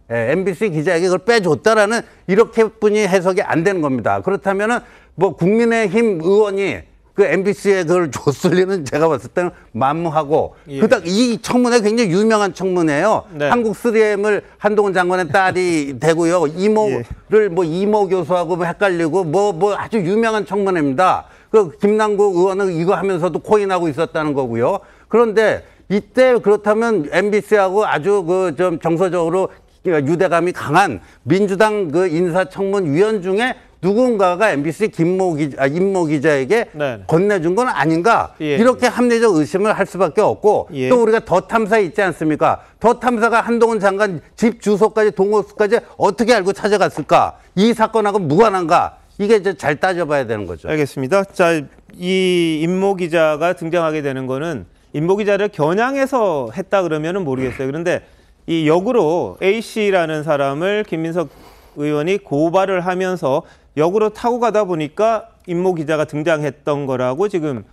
MBC 기자에게 그걸 빼줬다라는 이렇게뿐이 해석이 안 되는 겁니다. 그렇다면은 뭐 국민의힘 의원이 그 MBC에 그걸 줬을 리는 제가 봤을 때는 만무하고 그다음 이 청문회 굉장히 유명한 청문회예요. 한국 3M을 한동훈 장관의 딸이 되고요. 이모를 뭐 이모 교수하고 뭐 헷갈리고 뭐 아주 유명한 청문회입니다. 그 김남국 의원은 이거 하면서도 코인하고 있었다는 거고요. 그런데 이때 그렇다면 MBC하고 아주 그 좀 정서적으로 유대감이 강한 민주당 그 인사청문위원 중에 누군가가 MBC 임모 기자에게 건네준 건 아닌가 이렇게 합리적 의심을 할 수밖에 없고 또 우리가 더 탐사 있지 않습니까? 더 탐사가 한동훈 장관 집 주소까지 동호수까지 어떻게 알고 찾아갔을까? 이 사건하고 무관한가? 이게 이제 잘 따져봐야 되는 거죠. 알겠습니다. 자, 이 임모 기자가 등장하게 되는 거는 임모 기자를 겨냥해서 했다 그러면은 모르겠어요. 그런데 이 역으로 A씨라는 사람을 김민석 의원이 고발을 하면서 역으로 타고 가다 보니까 임모 기자가 등장했던 거라고 지금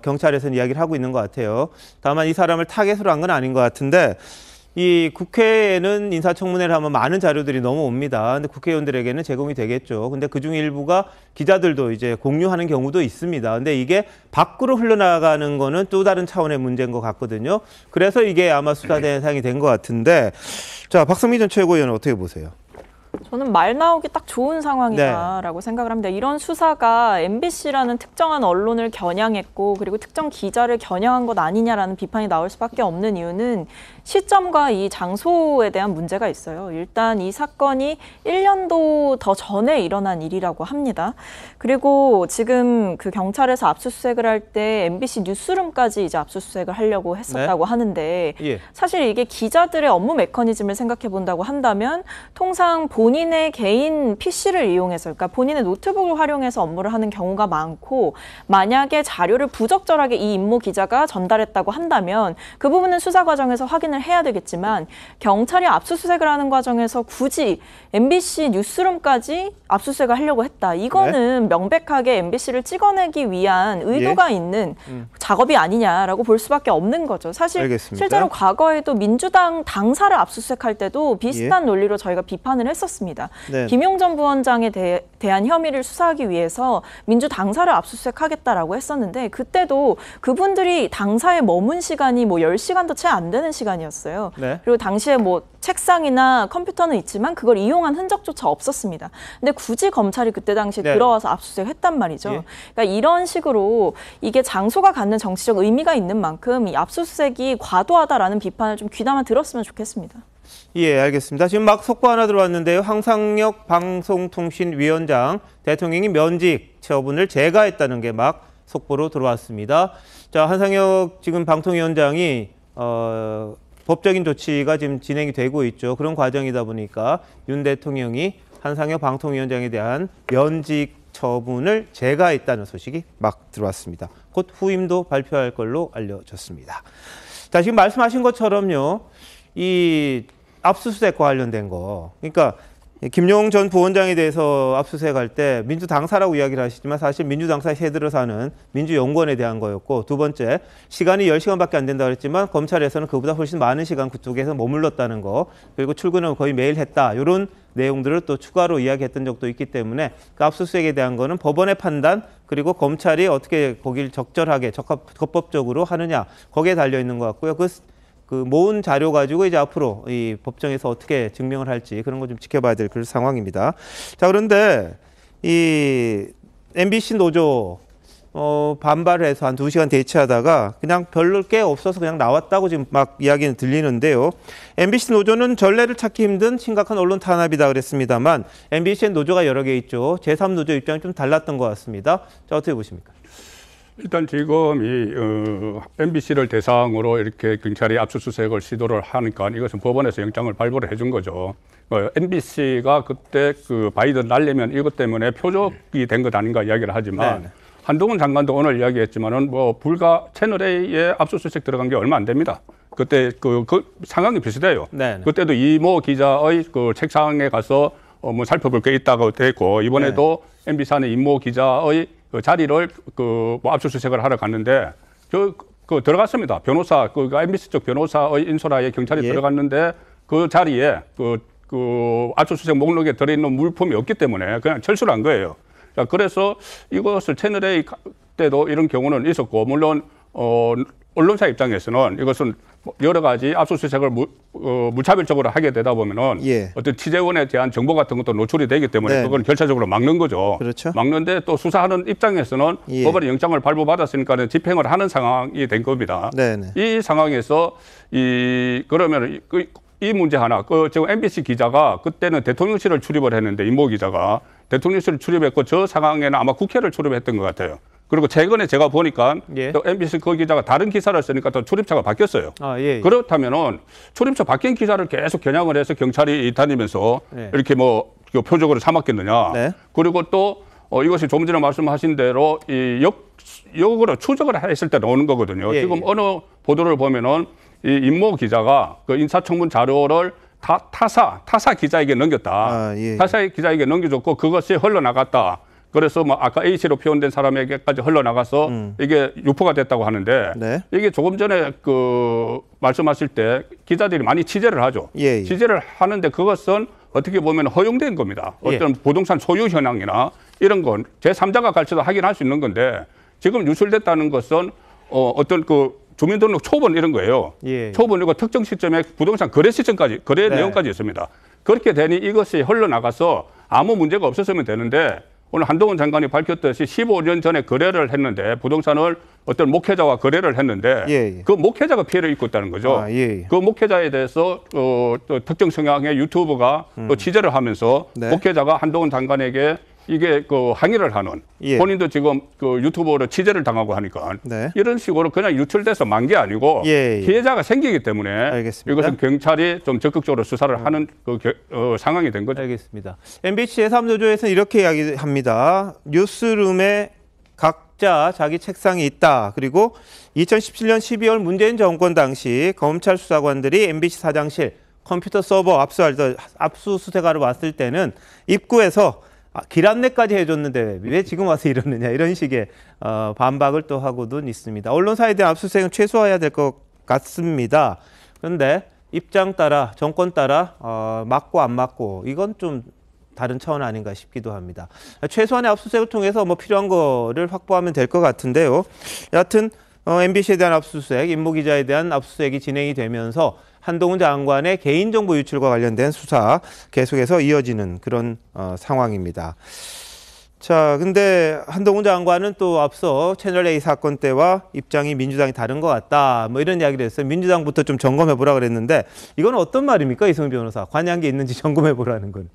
경찰에서는 이야기를 하고 있는 것 같아요. 다만 이 사람을 타겟으로 한 건 아닌 것 같은데 이 국회에는 인사청문회를 하면 많은 자료들이 넘어옵니다. 근데 국회의원들에게는 제공이 되겠죠. 근데 그중 일부가 기자들도 이제 공유하는 경우도 있습니다. 근데 이게 밖으로 흘러나가는 거는 또 다른 차원의 문제인 것 같거든요. 그래서 이게 아마 수사 대상이 된 것 같은데 자, 박성미 전 최고위원은 어떻게 보세요? 저는 말 나오기 딱 좋은 상황이다라고 생각을 합니다. 이런 수사가 MBC라는 특정한 언론을 겨냥했고 그리고 특정 기자를 겨냥한 것 아니냐라는 비판이 나올 수밖에 없는 이유는 시점과 이 장소에 대한 문제가 있어요. 일단 이 사건이 1년도 더 전에 일어난 일이라고 합니다. 그리고 지금 그 경찰에서 압수수색을 할 때 MBC 뉴스룸까지 이제 압수수색을 하려고 했었다고 하는데 사실 이게 기자들의 업무 메커니즘을 생각해 본다고 한다면 통상 본인의 개인 PC를 이용해서 그러니까 본인의 노트북을 활용해서 업무를 하는 경우가 많고 만약에 자료를 부적절하게 이 임모 기자가 전달했다고 한다면 그 부분은 수사 과정에서 확인을 해야 되겠지만 경찰이 압수수색을 하는 과정에서 굳이 MBC 뉴스룸까지 압수수색을 하려고 했다. 이거는 명백하게 MBC를 찍어내기 위한 의도가 있는 작업이 아니냐라고 볼 수밖에 없는 거죠. 사실 알겠습니다. 실제로 과거에도 민주당 당사를 압수수색할 때도 비슷한 논리로 저희가 비판을 했었습니다. 김용 전 부원장에 대한 혐의를 수사하기 위해서 민주당사를 압수수색하겠다라고 했었는데 그때도 그분들이 당사에 머문 시간이 뭐 10시간도 채 안 되는 시간이었어요. 그리고 당시에 뭐 책상이나 컴퓨터는 있지만 그걸 이용한 흔적조차 없었습니다. 근데 굳이 검찰이 그때 당시에 들어와서 압수수색했단 말이죠. 그러니까 이런 식으로 이게 장소가 갖는 정치적 의미가 있는 만큼 이 압수수색이 과도하다라는 비판을 좀 귀담아 들었으면 좋겠습니다. 예, 알겠습니다. 지금 막 속보 하나 들어왔는데요. 황상혁 방송통신위원장 대통령이 면직 처분을 제거했다는 게 막 속보로 들어왔습니다. 자, 한상혁 지금 방통위원장이 법적인 조치가 지금 진행이 되고 있죠. 그런 과정이다 보니까 윤 대통령이 한상혁 방통위원장에 대한 면직 처분을 제거했다는 소식이 막 들어왔습니다. 곧 후임도 발표할 걸로 알려졌습니다. 자, 지금 말씀하신 것처럼요. 이 압수수색과 관련된 거. 그러니까 김용 전 부원장에 대해서 압수수색할 때 민주당사라고 이야기를 하시지만 사실 민주당사에 새들어 사는 민주연구원에 대한 거였고 두 번째 시간이 10시간밖에 안 된다고 했지만 검찰에서는 그보다 훨씬 많은 시간 그쪽에서 머물렀다는 거 그리고 출근은 거의 매일 했다. 이런 내용들을 또 추가로 이야기했던 적도 있기 때문에 그 압수수색에 대한 거는 법원의 판단 그리고 검찰이 어떻게 거길 적절하게 적법적으로 하느냐 거기에 달려 있는 것 같고요. 그 모은 자료 가지고 이제 앞으로 이 법정에서 어떻게 증명을 할지 그런 거 좀 지켜봐야 될 그런 상황입니다. 자, 그런데 이 MBC 노조 반발을 해서 한 2시간 대치하다가 그냥 별로 게 없어서 그냥 나왔다고 지금 막 이야기는 들리는데요. MBC 노조는 전례를 찾기 힘든 심각한 언론 탄압이다 그랬습니다만 MBC의 노조가 여러 개 있죠. 제3노조 입장이 좀 달랐던 것 같습니다. 자, 어떻게 보십니까? 일단 지금 이 MBC를 대상으로 이렇게 경찰이 압수수색을 시도를 하니까 이것은 법원에서 영장을 발부를 해준 거죠. MBC가 그때 그 바이든 날리면 이것 때문에 표적이 된 것 아닌가 이야기를 하지만 한동훈 장관도 오늘 이야기했지만은 뭐 불과 채널A에 압수수색 들어간 게 얼마 안 됩니다. 그때 그 상황이 비슷해요. 그때도 이모 기자의 그 책상에 가서 뭐 살펴볼 게 있다고 됐고 이번에도 MBC 안에 이모 기자의 그 자리를 뭐 압수수색을 하러 갔는데 그 들어갔습니다. 변호사 그 MBC 쪽 변호사의 인솔하에 경찰이 들어갔는데 그 자리에 그 압수수색 목록에 들어있는 물품이 없기 때문에 그냥 철수를 한 거예요. 자, 그래서 이것을 채널A 때도 이런 경우는 있었고 물론 언론사 입장에서는 이것은 여러 가지 압수수색을 무차별적으로 하게 되다 보면은 예. 어떤 취재원에 대한 정보 같은 것도 노출이 되기 때문에 네. 그건 결차적으로 막는 거죠. 그렇죠. 막는데 또 수사하는 입장에서는 예. 법원의 영장을 발부받았으니까 집행을 하는 상황이 된 겁니다. 네네. 이 상황에서 그러면 이 문제 하나, 지금 MBC 기자가 그때는 대통령실을 출입을 했는데 임모 기자가 대통령실을 출입했고 저 상황에는 아마 국회를 출입했던 것 같아요. 그리고 최근에 제가 보니까 예. 또 MBC 그 기자가 다른 기사를 쓰니까 또 출입처가 바뀌었어요. 예. 그렇다면은 출입처 바뀐 기자를 계속 겨냥을 해서 경찰이 다니면서 네. 이렇게 뭐 표적으로 삼았겠느냐. 네. 그리고 또 이것이 좀 전에 말씀하신 대로 역으로 추적을 했을 때 나오는 거거든요. 예, 지금 예. 어느 보도를 보면은 이 임모 기자가 그 인사청문 자료를 타사 기자에게 넘겼다. 예. 타사 기자에게 넘겨줬고 그것이 흘러나갔다. 그래서 뭐 아까 A씨로 표현된 사람에게까지 흘러나가서 이게 유포가 됐다고 하는데 네. 이게 조금 전에 말씀하실 때 기자들이 많이 취재를 하죠. 예. 취재를 하는데 그것은 어떻게 보면 허용된 겁니다. 예. 어떤 부동산 소유 현황이나 이런 건 제3자가 갈지도 확인할 수 있는 건데 지금 유출됐다는 것은 어떤 주민등록 초본 이런 거예요. 예. 초본이고 특정 시점에 부동산 거래 시점까지 거래 네. 내용까지 있습니다. 그렇게 되니 이것이 흘러나가서 아무 문제가 없었으면 되는데 오늘 한동훈 장관이 밝혔듯이 15년 전에 거래를 했는데 부동산을 어떤 목회자와 거래를 했는데 예. 그 목회자가 피해를 입고 있다는 거죠. 예. 그 목회자에 대해서 또 특정 성향의 유튜브가 또 취재를 하면서 네. 목회자가 한동훈 장관에게 이게 항의를 하는 예. 본인도 지금 유튜버로 취재를 당하고 하니까 네. 이런 식으로 그냥 유출돼서 만 게 아니고 예. 피해자가 생기기 때문에 알겠습니다. 이것은 경찰이 좀 적극적으로 수사를 하는 상황이 된 거죠. 알겠습니다. MBC 제3노조에서는 이렇게 이야기합니다. 뉴스룸에 각자 자기 책상이 있다. 그리고 2017년 12월 문재인 정권 당시 검찰 수사관들이 MBC 사장실 컴퓨터 서버 압수수색하러 왔을 때는 입구에서 길 안내까지 해줬는데 왜 지금 와서 이러느냐 이런 식의 반박을 또 하고도 있습니다. 언론사에 대한 압수수색은 최소화해야 될 것 같습니다. 그런데 입장 따라 정권 따라 맞고 안 맞고 이건 좀 다른 차원 아닌가 싶기도 합니다. 최소한의 압수수색을 통해서 뭐 필요한 거를 확보하면 될 것 같은데요. 여하튼 MBC에 대한 압수수색, 임모 기자에 대한 압수수색이 진행이 되면서 한동훈 장관의 개인정보 유출과 관련된 수사 계속해서 이어지는 그런 상황입니다. 자, 근데 한동훈 장관은 또 앞서 채널A 사건 때와 입장이 민주당이 다른 것 같다. 뭐 이런 이야기를 했어요. 민주당부터 좀 점검해 보라 그랬는데 이건 어떤 말입니까? 이승훈 변호사. 관여한 게 있는지 점검해 보라는 건.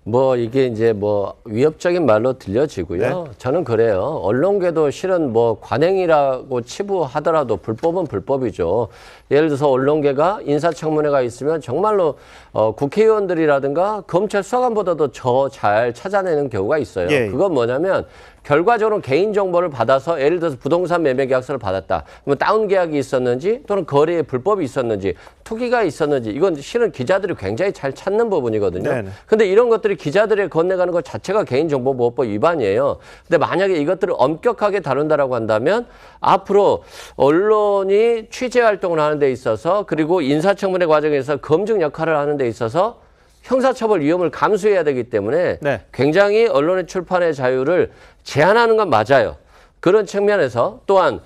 뭐 이게 이제 뭐 위협적인 말로 들려지고요. 네. 저는 그래요. 언론계도 실은 뭐 관행이라고 치부하더라도 불법은 불법이죠. 예를 들어서 언론계가 인사청문회가 있으면 정말로 국회의원들이라든가 검찰 수사관보다도 잘 찾아내는 경우가 있어요. 예. 그건 뭐냐면 결과적으로 개인정보를 받아서 예를 들어서 부동산 매매 계약서를 받았다. 그러면 다운 계약이 있었는지 또는 거래에 불법이 있었는지 투기가 있었는지 이건 실은 기자들이 굉장히 잘 찾는 부분이거든요. 네네. 근데 이런 것들이 기자들에 건네가는 것 자체가 개인정보보호법 위반이에요. 근데 만약에 이것들을 엄격하게 다룬다라고 한다면 앞으로 언론이 취재활동을 하는 데 있어서 그리고 인사청문회 과정에서 검증 역할을 하는 데 있어서 형사처벌 위험을 감수해야 되기 때문에 네. 굉장히 언론의 출판의 자유를 제한하는 건 맞아요. 그런 측면에서 또한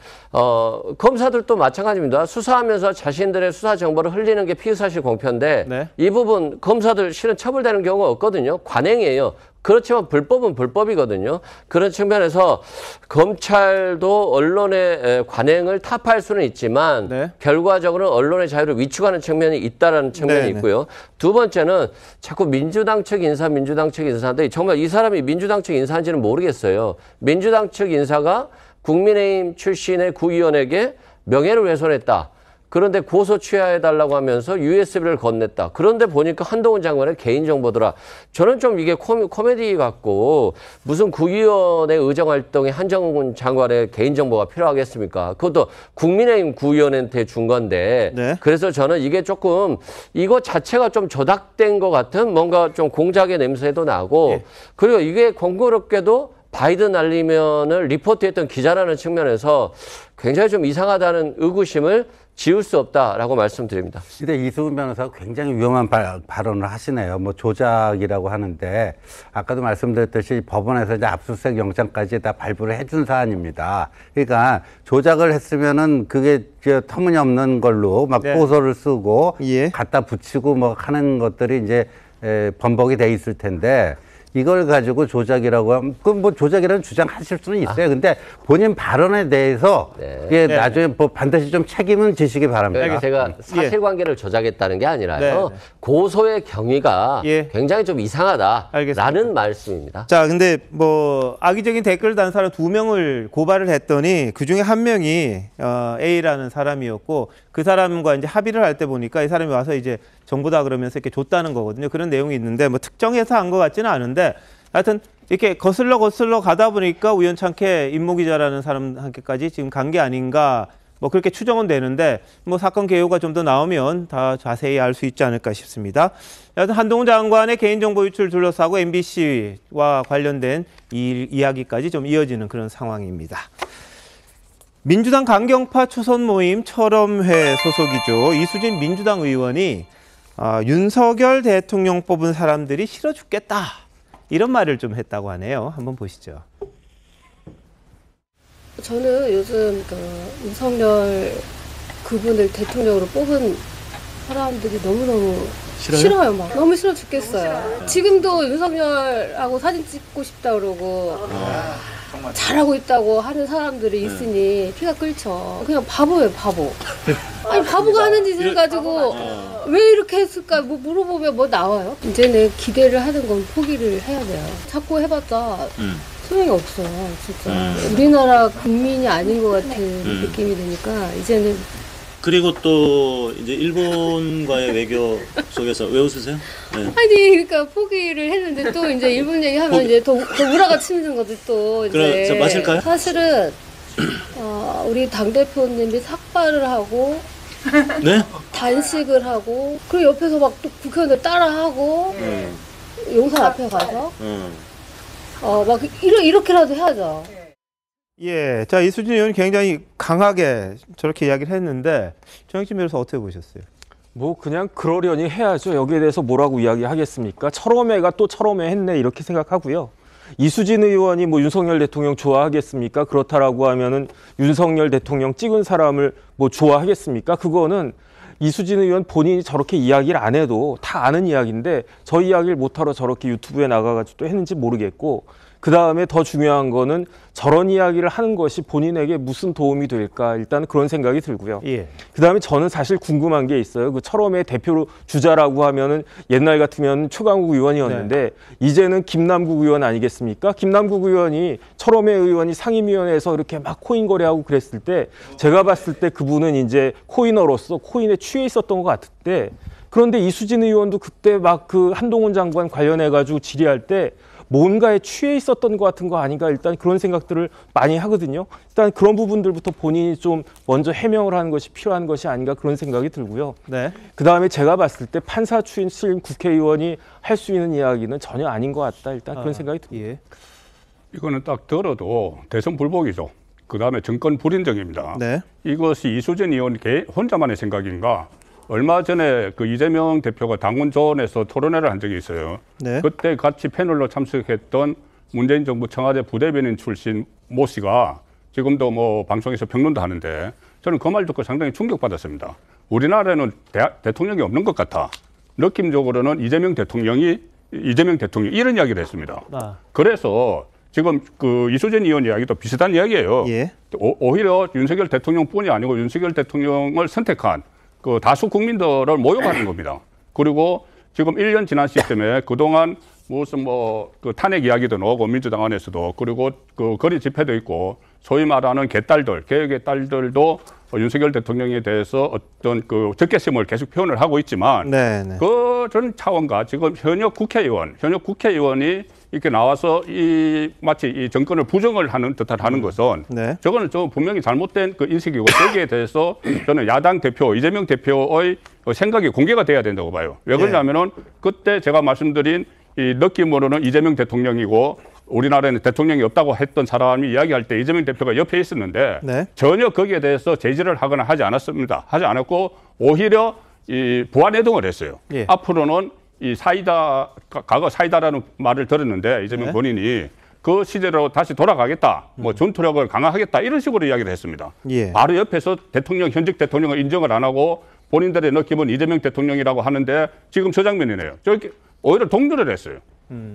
검사들도 마찬가지입니다. 수사하면서 자신들의 수사 정보를 흘리는 게 피의사실 공표인데 네. 이 부분 검사들 실은 처벌되는 경우가 없거든요. 관행이에요. 그렇지만 불법은 불법이거든요. 그런 측면에서 검찰도 언론의 관행을 타파할 수는 있지만 네. 결과적으로 언론의 자유를 위축하는 측면이 있다라는 측면이 네, 있고요. 두 번째는 자꾸 민주당 측 인사, 민주당 측 인사인데 정말 이 사람이 민주당 측 인사인지는 모르겠어요. 민주당 측 인사가 국민의힘 출신의 구의원에게 명예를 훼손했다. 그런데 고소 취하해달라고 하면서 USB를 건넸다. 그런데 보니까 한동훈 장관의 개인정보더라. 저는 좀 이게 코미디 같고 무슨 구의원의 의정활동에 한동훈 장관의 개인정보가 필요하겠습니까? 그것도 국민의힘 구의원한테 준 건데 네. 그래서 저는 이게 조금 이거 자체가 좀 조작된 것 같은 뭔가 좀 공작의 냄새도 나고 네. 그리고 이게 공교롭게도 바이든 알리면을 리포트했던 기자라는 측면에서 굉장히 좀 이상하다는 의구심을 지울 수 없다라고 말씀드립니다. 근데 이수근 변호사가 굉장히 위험한 발언을 하시네요. 뭐 조작이라고 하는데 아까도 말씀드렸듯이 법원에서 이제 압수수색 영장까지 다 발부를 해준 사안입니다. 그러니까 조작을 했으면은 그게 터무니없는 걸로 막 고소를 쓰고 갖다 붙이고 뭐 하는 것들이 이제 번복이 돼 있을 텐데 이걸 가지고 조작이라고 하면 그건 뭐 조작이라는 주장하실 수는 있어요. 근데 본인 발언에 대해서 이게 나중에 뭐 반드시 좀 책임은 지시기 바랍니다. 그러니까 제가 사실관계를 조작했다는 게 아니라요. 고소의 경위가 굉장히 좀 이상하다라는 말씀입니다. 자, 근데 뭐 악의적인 댓글 단 사람 2명을 고발을 했더니 그 중에 한 명이 A라는 사람이었고 그 사람과 이제 합의를 할 때 보니까 이 사람이 와서 이제 정보다 그러면서 이렇게 줬다는 거거든요. 그런 내용이 있는데 뭐 특정해서 한 것 같지는 않은데 하여튼 이렇게 거슬러 가다 보니까 우연찮게 임모 기자라는 사람한테까지 지금 간 게 아닌가 뭐 그렇게 추정은 되는데 뭐 사건 개요가 좀 더 나오면 다 자세히 알 수 있지 않을까 싶습니다. 여하튼 한동훈 장관의 개인정보 유출 둘러싸고 MBC와 관련된 이 이야기까지 좀 이어지는 그런 상황입니다. 민주당 강경파 초선 모임 철험회 소속이죠. 이수진 민주당 의원이 윤석열 대통령 뽑은 사람들이 싫어 죽겠다. 이런 말을 좀 했다고 하네요. 한번 보시죠. 저는 요즘 윤석열 그분을 대통령으로 뽑은 사람들이 너무너무 싫어요. 막 너무 싫어 죽겠어요. 지금도 윤석열하고 사진 찍고 싶다 그러고 잘하고 있다고 하는 사람들이 있으니 피가 끓죠. 그냥 바보예요, 바보. 아니 바보가 하는 짓을 가지고 왜 이렇게 했을까 뭐 물어보면 뭐 나와요? 이제는 기대를 하는 건 포기를 해야 돼요. 자꾸 해봤자 소용이 없어요, 진짜. 우리나라 국민이 아닌 것 같은 느낌이 드니까 이제는. 그리고 또 이제 일본과의 외교 속에서 왜 웃으세요? 네. 아니 그러니까 포기를 했는데 또 이제 일본 얘기하면 이제 더 우라가 치는 거지 또 이제. 그럼 저 마실까요? 사실은 우리 당 대표님이 삭발을 하고. 네? 단식을 하고 그리고 옆에서 막 또 국회의원들 따라하고 용산 앞에 가서 막 이렇게라도 해야죠. 예, 자 이수진 의원이 굉장히 강하게 저렇게 이야기를 했는데 정혁진 변호사 어떻게 보셨어요? 뭐 그냥 그러려니 해야죠. 여기에 대해서 뭐라고 이야기하겠습니까? 철험회가 또 철험회 했네 이렇게 생각하고요. 이수진 의원이 뭐 윤석열 대통령 좋아하겠습니까? 그렇다라고 하면은 윤석열 대통령 찍은 사람을 뭐 좋아하겠습니까? 그거는 이수진 의원 본인이 저렇게 이야기를 안 해도 다 아는 이야기인데 저 이야기를 못하러 저렇게 유튜브에 나가가지고 또 했는지 모르겠고 그 다음에 더 중요한 거는 저런 이야기를 하는 것이 본인에게 무슨 도움이 될까 일단 그런 생각이 들고요. 그 다음에 저는 사실 궁금한 게 있어요. 그 철험의 대표 주자라고 하면은 옛날 같으면 최강욱 의원이었는데 이제는 김남국 의원 아니겠습니까? 김남국 의원이 철험의 의원이 상임위원회에서 이렇게 막 코인 거래하고 그랬을 때 제가 봤을 때 그분은 이제 코이너로서 코인에 취해 있었던 것 같은데 그런데 이수진 의원도 그때 막 그 한동훈 장관 관련해가지고 질의할 때 뭔가에 취해 있었던 것 같은 거 아닌가 일단 그런 생각들을 많이 하거든요. 일단 그런 부분들부터 본인이 좀 먼저 해명을 하는 것이 필요한 것이 아닌가 그런 생각이 들고요. 그다음에 제가 봤을 때 판사 출신 국회의원이 할 수 있는 이야기는 전혀 아닌 것 같다. 일단 그런 생각이 듭니다. 이거는 딱 들어도 대선 불복이죠. 그다음에 정권 불인정입니다. 이것이 이수진 의원 혼자만의 생각인가? 얼마 전에 그 이재명 대표가 당원조원에서 토론회를 한 적이 있어요. 그때 같이 패널로 참석했던 문재인 정부 청와대 부대변인 출신 모 씨가 지금도 뭐 방송에서 평론도 하는데 저는 그 말 듣고 상당히 충격받았습니다. 우리나라에는 대통령이 없는 것 같아. 느낌적으로는 이재명 대통령이 이런 이야기를 했습니다. 그래서 지금 그 이수진 의원 이야기도 비슷한 이야기예요. 오히려 윤석열 대통령뿐이 아니고 윤석열 대통령을 선택한 그 다수 국민들을 모욕하는 겁니다. 그리고 지금 1년 지난 시점에 그동안 무슨 뭐 그 탄핵 이야기도 나오고 민주당 안에서도 그리고 그 거리 집회도 있고 소위 말하는 개딸들, 개혁의 딸들도 윤석열 대통령에 대해서 어떤 그 적개심을 계속 표현을 하고 있지만 그런 차원과 지금 현역 국회의원이 이렇게 나와서 마치 이 정권을 부정을 하는 듯한 하는 것은 저거는 좀 분명히 잘못된 그 인식이고 거기에 대해서 저는 야당 대표 이재명 대표의 생각이 공개가 돼야 된다고 봐요. 왜 그러냐면은 그때 제가 말씀드린 이 느낌으로는 이재명 대통령이고 우리나라에는 대통령이 없다고 했던 사람이 이야기할 때 이재명 대표가 옆에 있었는데 전혀 거기에 대해서 제지를 하거나 하지 않았습니다. 하지 않았고 오히려 이 부안해동을 했어요. 앞으로는 이 사이다, 과거 사이다라는 말을 들었는데 이재명 본인이 그 시대로 다시 돌아가겠다, 뭐 전투력을 강화하겠다 이런 식으로 이야기를 했습니다. 바로 옆에서 현직 대통령을 인정을 안 하고 본인들의 느낌은 이재명 대통령이라고 하는데 지금 저 장면이네요. 저기 오히려 동료를 했어요.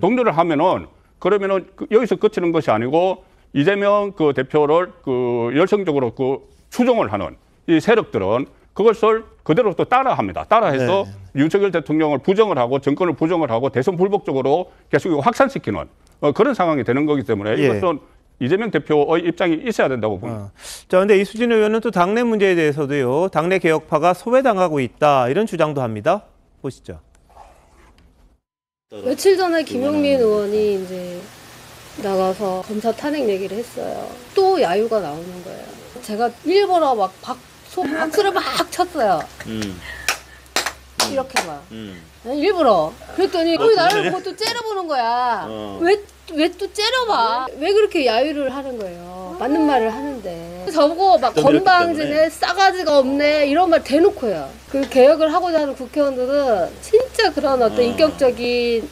동료를 하면은 그러면은 여기서 끝이는 것이 아니고 이재명 그 대표를 그 열성적으로 그 추종을 하는 이 세력들은 그것을 그대로 또 따라합니다. 따라해서 윤석열 대통령을 부정을 하고 정권을 부정을 하고 대선 불복적으로 계속 확산시키는 그런 상황이 되는 거기 때문에 이것은 이재명 대표의 입장이 있어야 된다고 봅니다. 자, 근데 이수진 의원은 또 당내 문제에 대해서도요. 당내 개혁파가 소외당하고 있다 이런 주장도 합니다. 보시죠. 며칠 전에 김용민 의원이 이제 나가서 검사 탄핵 얘기를 했어요. 또 야유가 나오는 거예요. 제가 일부러 막 박수를 막 쳤어요. 이렇게 막. 일부러. 그랬더니 거기 나를 보고 또 째려보는 거야. 왜 또 째려봐? 왜 그렇게 야유를 하는 거예요? 맞는 말을 하는데. 저보고 막 건방지네, 싸가지가 없네 이런 말 대놓고요. 그 개혁을 하고자 하는 국회의원들은 진짜 그런 어떤 인격적인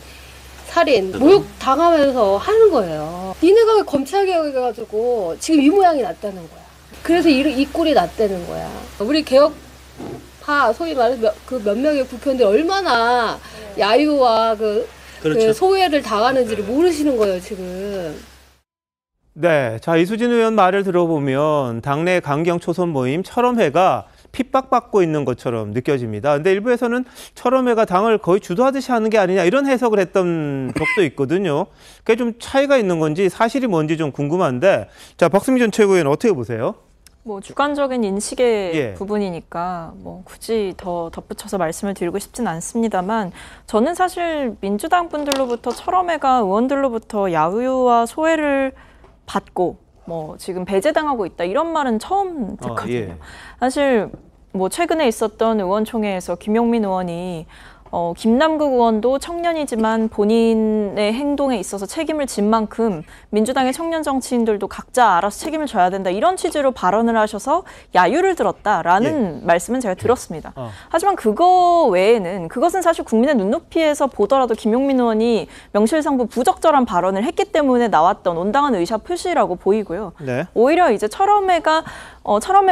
살인, 모욕 당하면서 하는 거예요. 니네가 왜 검찰 개혁해가지고 지금 이 모양이 났다는 거야. 그래서 이 꼴이 났다는 거야. 우리 개혁파 소위 말해서 그 몇 명의 국회의원들이 얼마나 야유와 그 소외를 당하는지를 모르시는 거예요, 지금. 네, 자 이수진 의원 말을 들어보면 당내 강경 초선 모임 철험회가 핍박받고 있는 것처럼 느껴집니다. 근데 일부에서는 철험회가 당을 거의 주도하듯이 하는 게 아니냐 이런 해석을 했던 적도 있거든요. 그게 좀 차이가 있는 건지 사실이 뭔지 좀 궁금한데, 자 박승민 전 최고위원 어떻게 보세요? 뭐 주관적인 인식의 부분이니까 뭐 굳이 더 덧붙여서 말씀을 드리고 싶진 않습니다만, 저는 사실 민주당 분들로부터 철험회가 의원들로부터 야유와 소외를 받고 뭐 지금 배제당하고 있다 이런 말은 처음 듣거든요. 사실 뭐 최근에 있었던 의원총회에서 김용민 의원이 김남국 의원도 청년이지만 본인의 행동에 있어서 책임을 진 만큼 민주당의 청년 정치인들도 각자 알아서 책임을 져야 된다 이런 취지로 발언을 하셔서 야유를 들었다라는 말씀은 제가 들었습니다. 하지만 그거 외에는 그것은 사실 국민의 눈높이에서 보더라도 김용민 의원이 명실상부 부적절한 발언을 했기 때문에 나왔던 온당한 의사 표시라고 보이고요. 오히려 이제 철험회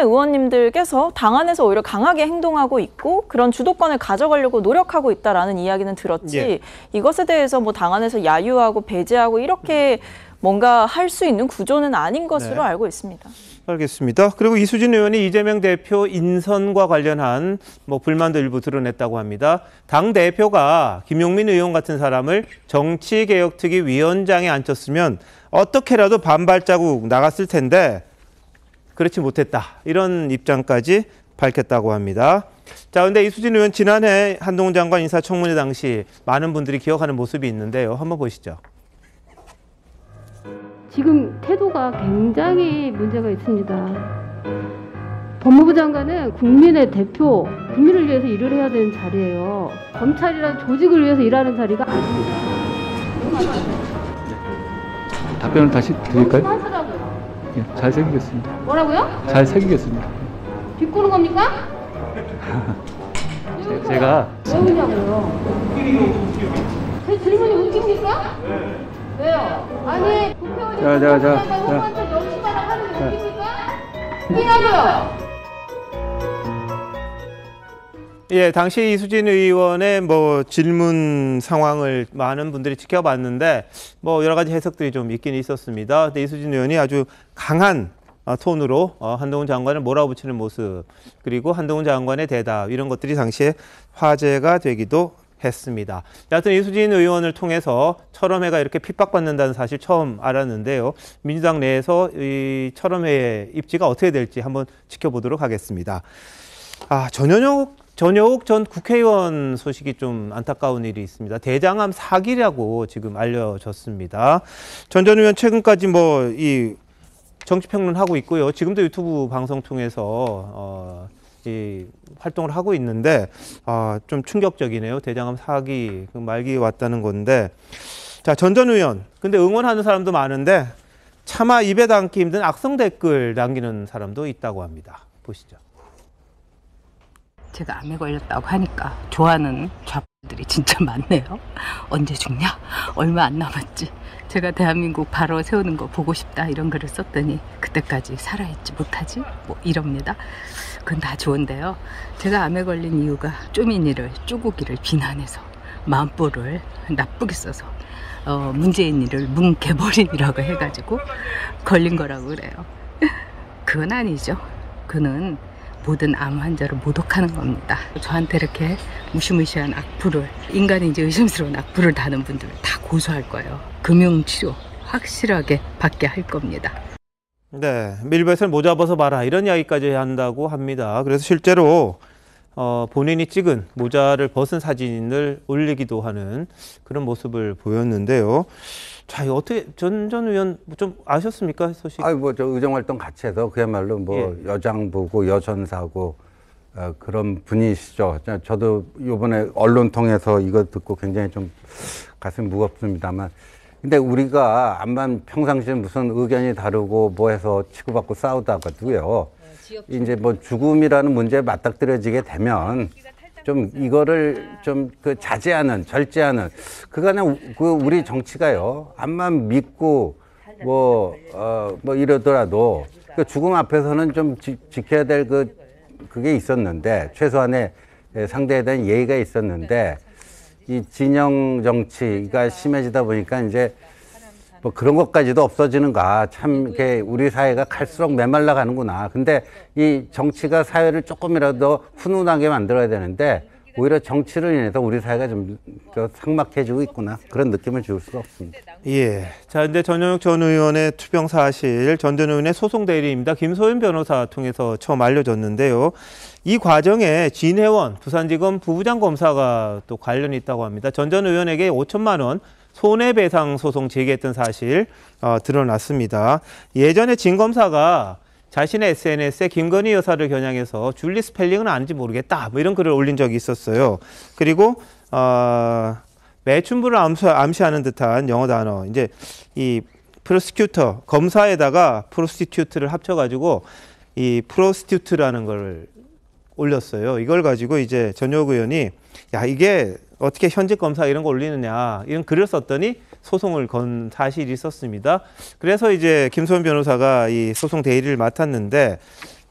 의원님들께서 당 안에서 오히려 강하게 행동하고 있고 그런 주도권을 가져가려고 노력하고 있다라는 이야기는 들었지, 이것에 대해서 뭐 당 안에서 야유하고 배제하고 이렇게 뭔가 할 수 있는 구조는 아닌 것으로 알고 있습니다. 알겠습니다. 그리고 이수진 의원이 이재명 대표 인선과 관련한 뭐 불만도 일부 드러냈다고 합니다. 당 대표가 김용민 의원 같은 사람을 정치개혁특위 위원장에 앉혔으면 어떻게라도 반발 자국 나갔을 텐데 그렇지 못했다. 이런 입장까지 밝혔다고 합니다. 자, 근데 이수진 의원 지난해 한동훈 장관 인사청문회 당시 많은 분들이 기억하는 모습이 있는데요. 한번 보시죠. 지금 태도가 굉장히 문제가 있습니다. 법무부 장관은 국민의 대표, 국민을 위해서 일을 해야 되는 자리예요. 검찰이란 조직을 위해서 일하는 자리가 아닙니다. 답변을 다시 드릴까요? 하시라고요. 잘 새기겠습니다. 뭐라고요? 잘 새기겠습니다. 비꼬는 겁니까? 제가 왜 웃냐고요? 제 질문이 웃깁니까? 왜요? 아니 국회의원이 후보한테 명심하라 하는 게 웃깁니까? 웃기냐고요? 예, 당시 이수진 의원의 뭐 질문 상황을 많은 분들이 지켜봤는데 뭐 여러 가지 해석들이 좀 있긴 있었습니다. 근데 이수진 의원이 아주 강한 톤으로 한동훈 장관을 몰아붙이는 모습, 그리고 한동훈 장관의 대답, 이런 것들이 당시에 화제가 되기도 했습니다. 여하튼 이수진 의원을 통해서 철험회가 이렇게 핍박받는다는 사실 처음 알았는데요. 민주당 내에서 이 철험회의 입지가 어떻게 될지 한번 지켜보도록 하겠습니다. 전효욱 전 국회의원 소식이 좀 안타까운 일이 있습니다. 대장암 사기라고 지금 알려졌습니다. 전 의원 최근까지 뭐 이 정치평론하고 있고요. 지금도 유튜브 방송 통해서 이 활동을 하고 있는데 좀 충격적이네요. 대장암 사기 말기에 왔다는 건데, 자, 전 전 의원. 근데 응원하는 사람도 많은데 차마 입에 담기 힘든 악성 댓글 남기는 사람도 있다고 합니다. 보시죠. 제가 암에 걸렸다고 하니까 좋아하는 좌파들이 진짜 많네요. 언제 죽냐? 얼마 안 남았지. 제가 대한민국 바로 세우는 거 보고 싶다 이런 글을 썼더니 그때까지 살아있지 못하지? 뭐 이럽니다. 그건 다 좋은데요. 제가 암에 걸린 이유가 쪼민이를 쪼고기를 비난해서 마음보를 나쁘게 써서 문재인이를 뭉개버리라고 해가지고 걸린 거라고 그래요. 그건 아니죠. 그는 모든 암 환자를 모독하는 겁니다. 저한테 이렇게 무시무시한 악플을, 인간인지 의심스러운 악플을 다는 분들 다 고소할 거예요. 금융치료 확실하게 받게 할 겁니다. 네, 밀배설 모자 벗어봐라 이런 이야기까지 한다고 합니다. 그래서 실제로 본인이 찍은 모자를 벗은 사진을 올리기도 하는 그런 모습을 보였는데요. 자, 이거 어떻게 전 의원 좀 아셨습니까, 소식? 저 의정활동 같이 해서 그야말로 뭐 여장부고 여전사고 그런 분이시죠. 저도 이번에 언론 통해서 이거 듣고 굉장히 좀 가슴이 무겁습니다만. 근데 우리가 암만 평상시에 무슨 의견이 다르고 뭐 해서 치고받고 싸우다가도요. 이제 뭐 죽음이라는 문제에 맞닥뜨려지게 되면 좀 이거를 좀 자제하는, 절제하는, 그간에 우리 정치가요, 암만 믿고 뭐 이러더라도 그 죽음 앞에서는 좀 지켜야 될 그게 있었는데, 최소한의 상대에 대한 예의가 있었는데, 이 진영 정치가 심해지다 보니까 이제 뭐 그런 것까지도 없어지는가. 참 이렇게 우리 사회가 갈수록 메말라 가는구나. 근데 이 정치가 사회를 조금이라도 훈훈하게 만들어야 되는데 오히려 정치를 인해서 우리 사회가 좀 삭막해지고 있구나. 그런 느낌을 지울 수가 없습니다. 예. 자, 근데 전영욱 전 의원의 투병 사실, 전 전 의원의 소송 대리입니다. 김소연 변호사 통해서 처음 알려졌는데요. 이 과정에 진혜원 부산지검 부부장 검사가 또 관련이 있다고 합니다. 전 전 의원에게 5천만 원 손해배상 소송 제기했던 사실 드러났습니다. 예전에 진 검사가 자신의 SNS에 김건희 여사를 겨냥해서 줄리 스펠링은 아닌지 모르겠다 뭐 이런 글을 올린 적이 있었어요. 그리고 매춘부를 암시하는 듯한 영어 단어, 이제 이 프로스큐터 검사에다가 프로스티튜트를 합쳐가지고 이 프로스티튜트라는 걸 올렸어요. 이걸 가지고 이제 전혁 의원이 야, 이게 어떻게 현직 검사 이런 거 올리느냐 이런 글을 썼더니 소송을 건 사실이 있었습니다. 그래서 이제 김소연 변호사가 이 소송 대리를 맡았는데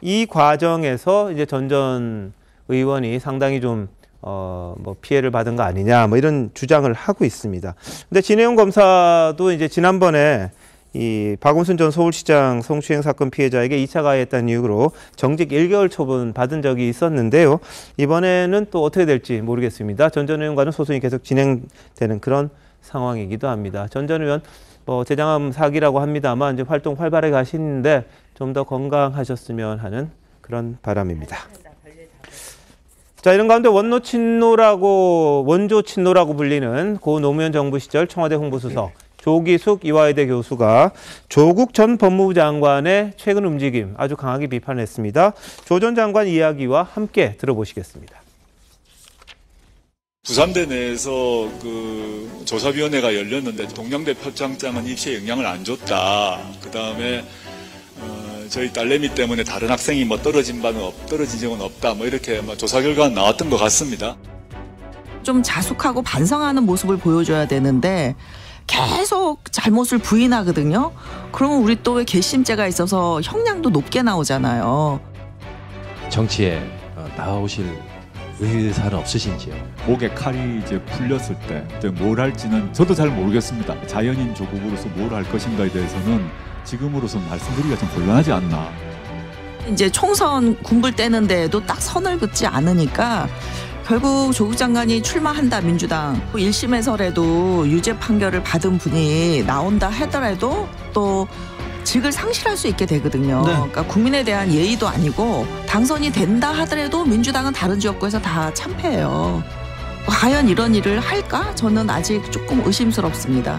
이 과정에서 이제 전 의원이 상당히 좀 뭐 피해를 받은 거 아니냐 뭐 이런 주장을 하고 있습니다. 근데 진혜원 검사도 이제 지난번에 이 박원순 전 서울시장 성추행 사건 피해자에게 2차 가해했다는 이유로 정직 1개월 처분 받은 적이 있었는데요. 이번에는 또 어떻게 될지 모르겠습니다. 전 전 의원과는 소송이 계속 진행되는 그런 상황이기도 합니다. 전 전 의원 뭐 대장암 사기라고 합니다만 이제 활동 활발하게 하시는데 좀 더 건강하셨으면 하는 그런 바람입니다. 자, 이런 가운데 원조 친노라고 불리는 고 노무현 정부 시절 청와대 홍보수석 조기숙 이화여대 교수가 조국 전 법무부 장관의 최근 움직임 아주 강하게 비판했습니다. 조 전 장관 이야기와 함께 들어보시겠습니다. 부산대 내에서 그 조사위원회가 열렸는데 동양대 표창장은 입시에 영향을 안 줬다. 그 다음에 저희 딸내미 때문에 다른 학생이 뭐 떨어진 적은 없다. 뭐 이렇게 조사 결과가 나왔던 것 같습니다. 좀 자숙하고 반성하는 모습을 보여줘야 되는데 계속 잘못을 부인하거든요. 그러면 우리 또 왜 괘씸죄가 있어서 형량도 높게 나오잖아요. 정치에 나오실 의사는 없으신지요? 목에 칼이 이제 풀렸을 때 뭘 할지는 저도 잘 모르겠습니다. 자연인 조국으로서 뭘 할 것인가에 대해서는 지금으로서 말씀드리기가 좀 곤란하지 않나. 이제 총선 군불 떼는 데에도 딱 선을 긋지 않으니까 결국 조국 장관이 출마한다 민주당 1심에서라도 유죄 판결을 받은 분이 나온다 하더라도 또 직을 상실할 수 있게 되거든요. 네. 그러니까 국민에 대한 예의도 아니고 당선이 된다 하더라도 민주당은 다른 지역구에서 다 참패해요. 과연 이런 일을 할까? 저는 아직 조금 의심스럽습니다.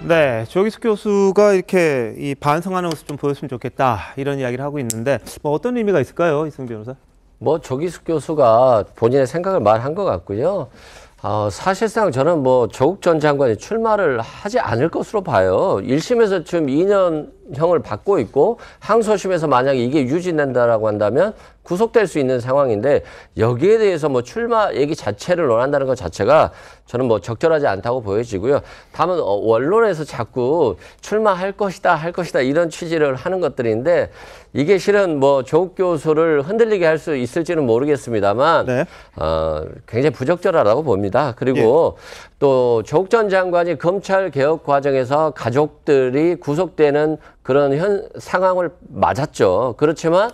네, 조기숙 교수가 이렇게 이 반성하는 모습 좀 보였으면 좋겠다 이런 이야기를 하고 있는데 뭐 어떤 의미가 있을까요, 이승 변호사? 뭐 조기숙 교수가 본인의 생각을 말한 것 같고요. 사실상 저는 뭐 조국 전 장관이 출마를 하지 않을 것으로 봐요. 1심에서 지금 2년형을 받고 있고 항소심에서 만약에 이게 유지된다라고 한다면 구속될 수 있는 상황인데 여기에 대해서 뭐 출마 얘기 자체를 논한다는 것 자체가 저는 뭐 적절하지 않다고 보여지고요. 다만 언론에서 자꾸 출마할 것이다 할 것이다 이런 취지를 하는 것들인데 이게 실은 뭐 조국 교수를 흔들리게 할 수 있을지는 모르겠습니다만 네. 굉장히 부적절하다고 봅니다. 그리고 또 조국 전 장관이 검찰 개혁 과정에서 가족들이 구속되는 그런 상황을 맞았죠. 그렇지만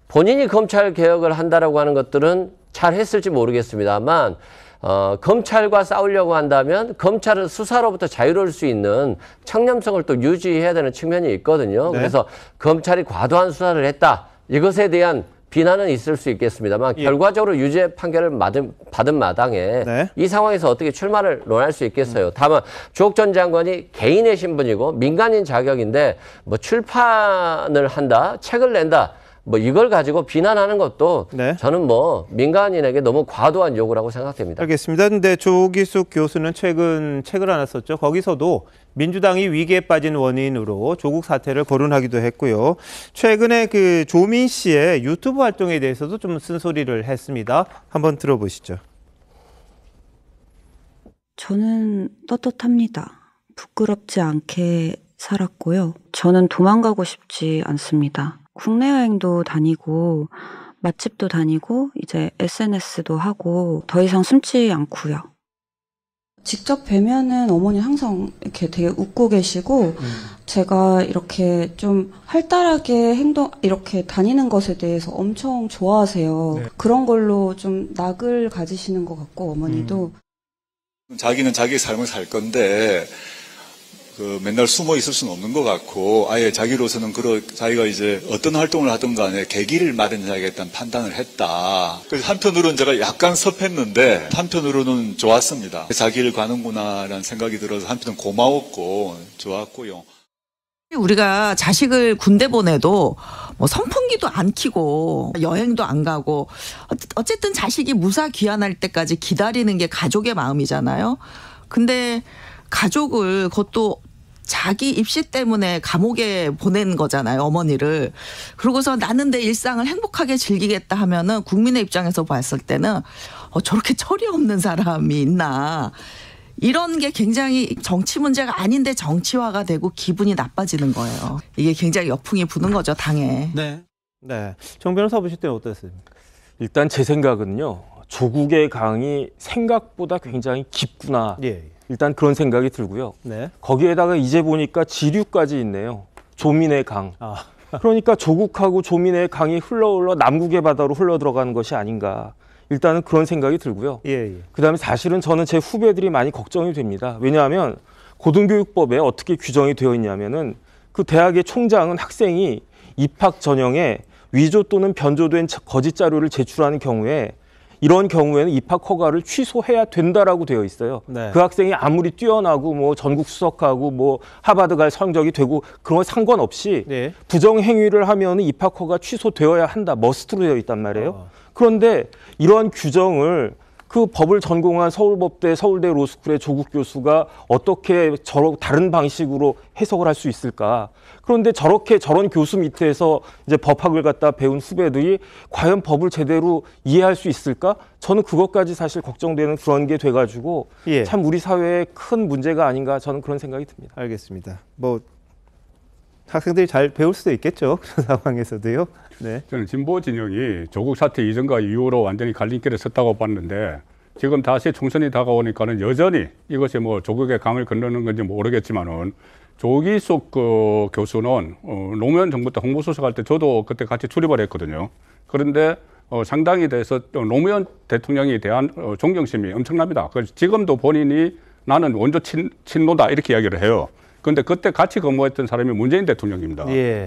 본인이 검찰 개혁을 한다라고 하는 것들은 잘 했을지 모르겠습니다만 검찰과 싸우려고 한다면 검찰은 수사로부터 자유로울 수 있는 청렴성을 또 유지해야 되는 측면이 있거든요. 네. 그래서 검찰이 과도한 수사를 했다. 이것에 대한 비난은 있을 수 있겠습니다만 결과적으로 유죄 판결을 받은 마당에 이 상황에서 어떻게 출마를 논할 수 있겠어요. 다만 조국 전 장관이 개인의 신분이고 민간인 자격인데 뭐 출판을 한다, 책을 낸다. 뭐 이걸 가지고 비난하는 것도 저는 뭐 민간인에게 너무 과도한 요구라고 생각됩니다. 알겠습니다. 근데 조기숙 교수는 최근 책을 하나 썼죠. 거기서도 민주당이 위기에 빠진 원인으로 조국 사태를 거론하기도 했고요. 최근에 그 조민 씨의 유튜브 활동에 대해서도 좀 쓴소리를 했습니다. 한번 들어보시죠. 저는 떳떳합니다. 부끄럽지 않게 살았고요. 저는 도망가고 싶지 않습니다. 국내 여행도 다니고 맛집도 다니고 이제 SNS도 하고 더 이상 숨지 않고요. 직접 뵈면은 어머니 항상 이렇게 되게 웃고 계시고 제가 이렇게 좀 활달하게 이렇게 다니는 것에 대해서 엄청 좋아하세요. 그런 걸로 좀 낙을 가지시는 것 같고 어머니도. 자기는 자기 삶을 살 건데 맨날 숨어 있을 수는 없는 것 같고 아예 자기로서는 자기가 이제 어떤 활동을 하든 간에 계기를 마련해야겠다는 판단을 했다. 그래서 한편으로는 제가 약간 섭했는데 한편으로는 좋았습니다. 자기를 가는구나라는 생각이 들어서 한편은 고마웠고 좋았고요. 우리가 자식을 군대 보내도 뭐 선풍기도 안 켜고 여행도 안 가고 어쨌든 자식이 무사 귀환할 때까지 기다리는 게 가족의 마음이잖아요. 근데 가족을 그것도 자기 입시 때문에 감옥에 보낸 거잖아요. 어머니를. 그러고서 나는 내 일상을 행복하게 즐기겠다 하면은 국민의 입장에서 봤을 때는 저렇게 철이 없는 사람이 있나. 이런 게 굉장히 정치 문제가 아닌데 정치화가 되고 기분이 나빠지는 거예요. 이게 굉장히 역풍이 부는 거죠, 당에. 네. 정 변호사 보실 때는 어떠셨습니까? 일단 제 생각은요. 조국의 강이 생각보다 굉장히 깊구나. 일단 그런 생각이 들고요. 거기에다가 이제 보니까 지류까지 있네요. 조민의 강. 그러니까 조국하고 조민의 강이 흘러 남국의 바다로 흘러 들어가는 것이 아닌가. 일단은 그런 생각이 들고요. 그다음에 사실은 저는 제 후배들이 많이 걱정이 됩니다. 왜냐하면 고등교육법에 어떻게 규정이 되어 있냐면은 그 대학의 총장은 학생이 입학 전형에 위조 또는 변조된 거짓 자료를 제출하는 경우에 이런 경우에는 입학 허가를 취소해야 된다라고 되어 있어요. 그 학생이 아무리 뛰어나고 뭐 전국 수석하고 뭐 하버드 갈 성적이 되고 그런 거 상관없이 부정 행위를 하면 입학 허가 취소되어야 한다. 머스트로 되어 있단 말이에요. 그런데 이러한 규정을 그 법을 전공한 서울법대, 서울대 로스쿨의 조국 교수가 어떻게 다른 방식으로 해석을 할 수 있을까? 그런데 저런 교수 밑에서 이제 법학을 갖다 배운 후배들이 과연 법을 제대로 이해할 수 있을까? 저는 그것까지 사실 걱정되는 그런 게 돼가지고 참 우리 사회에 큰 문제가 아닌가 저는 그런 생각이 듭니다. 알겠습니다. 뭐 학생들이 잘 배울 수도 있겠죠. 그런 상황에서도요. 저는 진보 진영이 조국 사태 이전과 이후로 완전히 갈림길에 섰다고 봤는데 지금 다시 총선이 다가오니까는 여전히 이것이 뭐 조국의 강을 건너는 건지 모르겠지만은 조기숙 교수는 노무현 정부 때 홍보수석 할 때 저도 그때 같이 출입을 했거든요. 그런데 상당히 돼서 노무현 대통령에 대한 존경심이 엄청납니다. 그래서 지금도 본인이 나는 원조 친노다 이렇게 이야기를 해요. 그런데 그때 같이 근무했던 사람이 문재인 대통령입니다.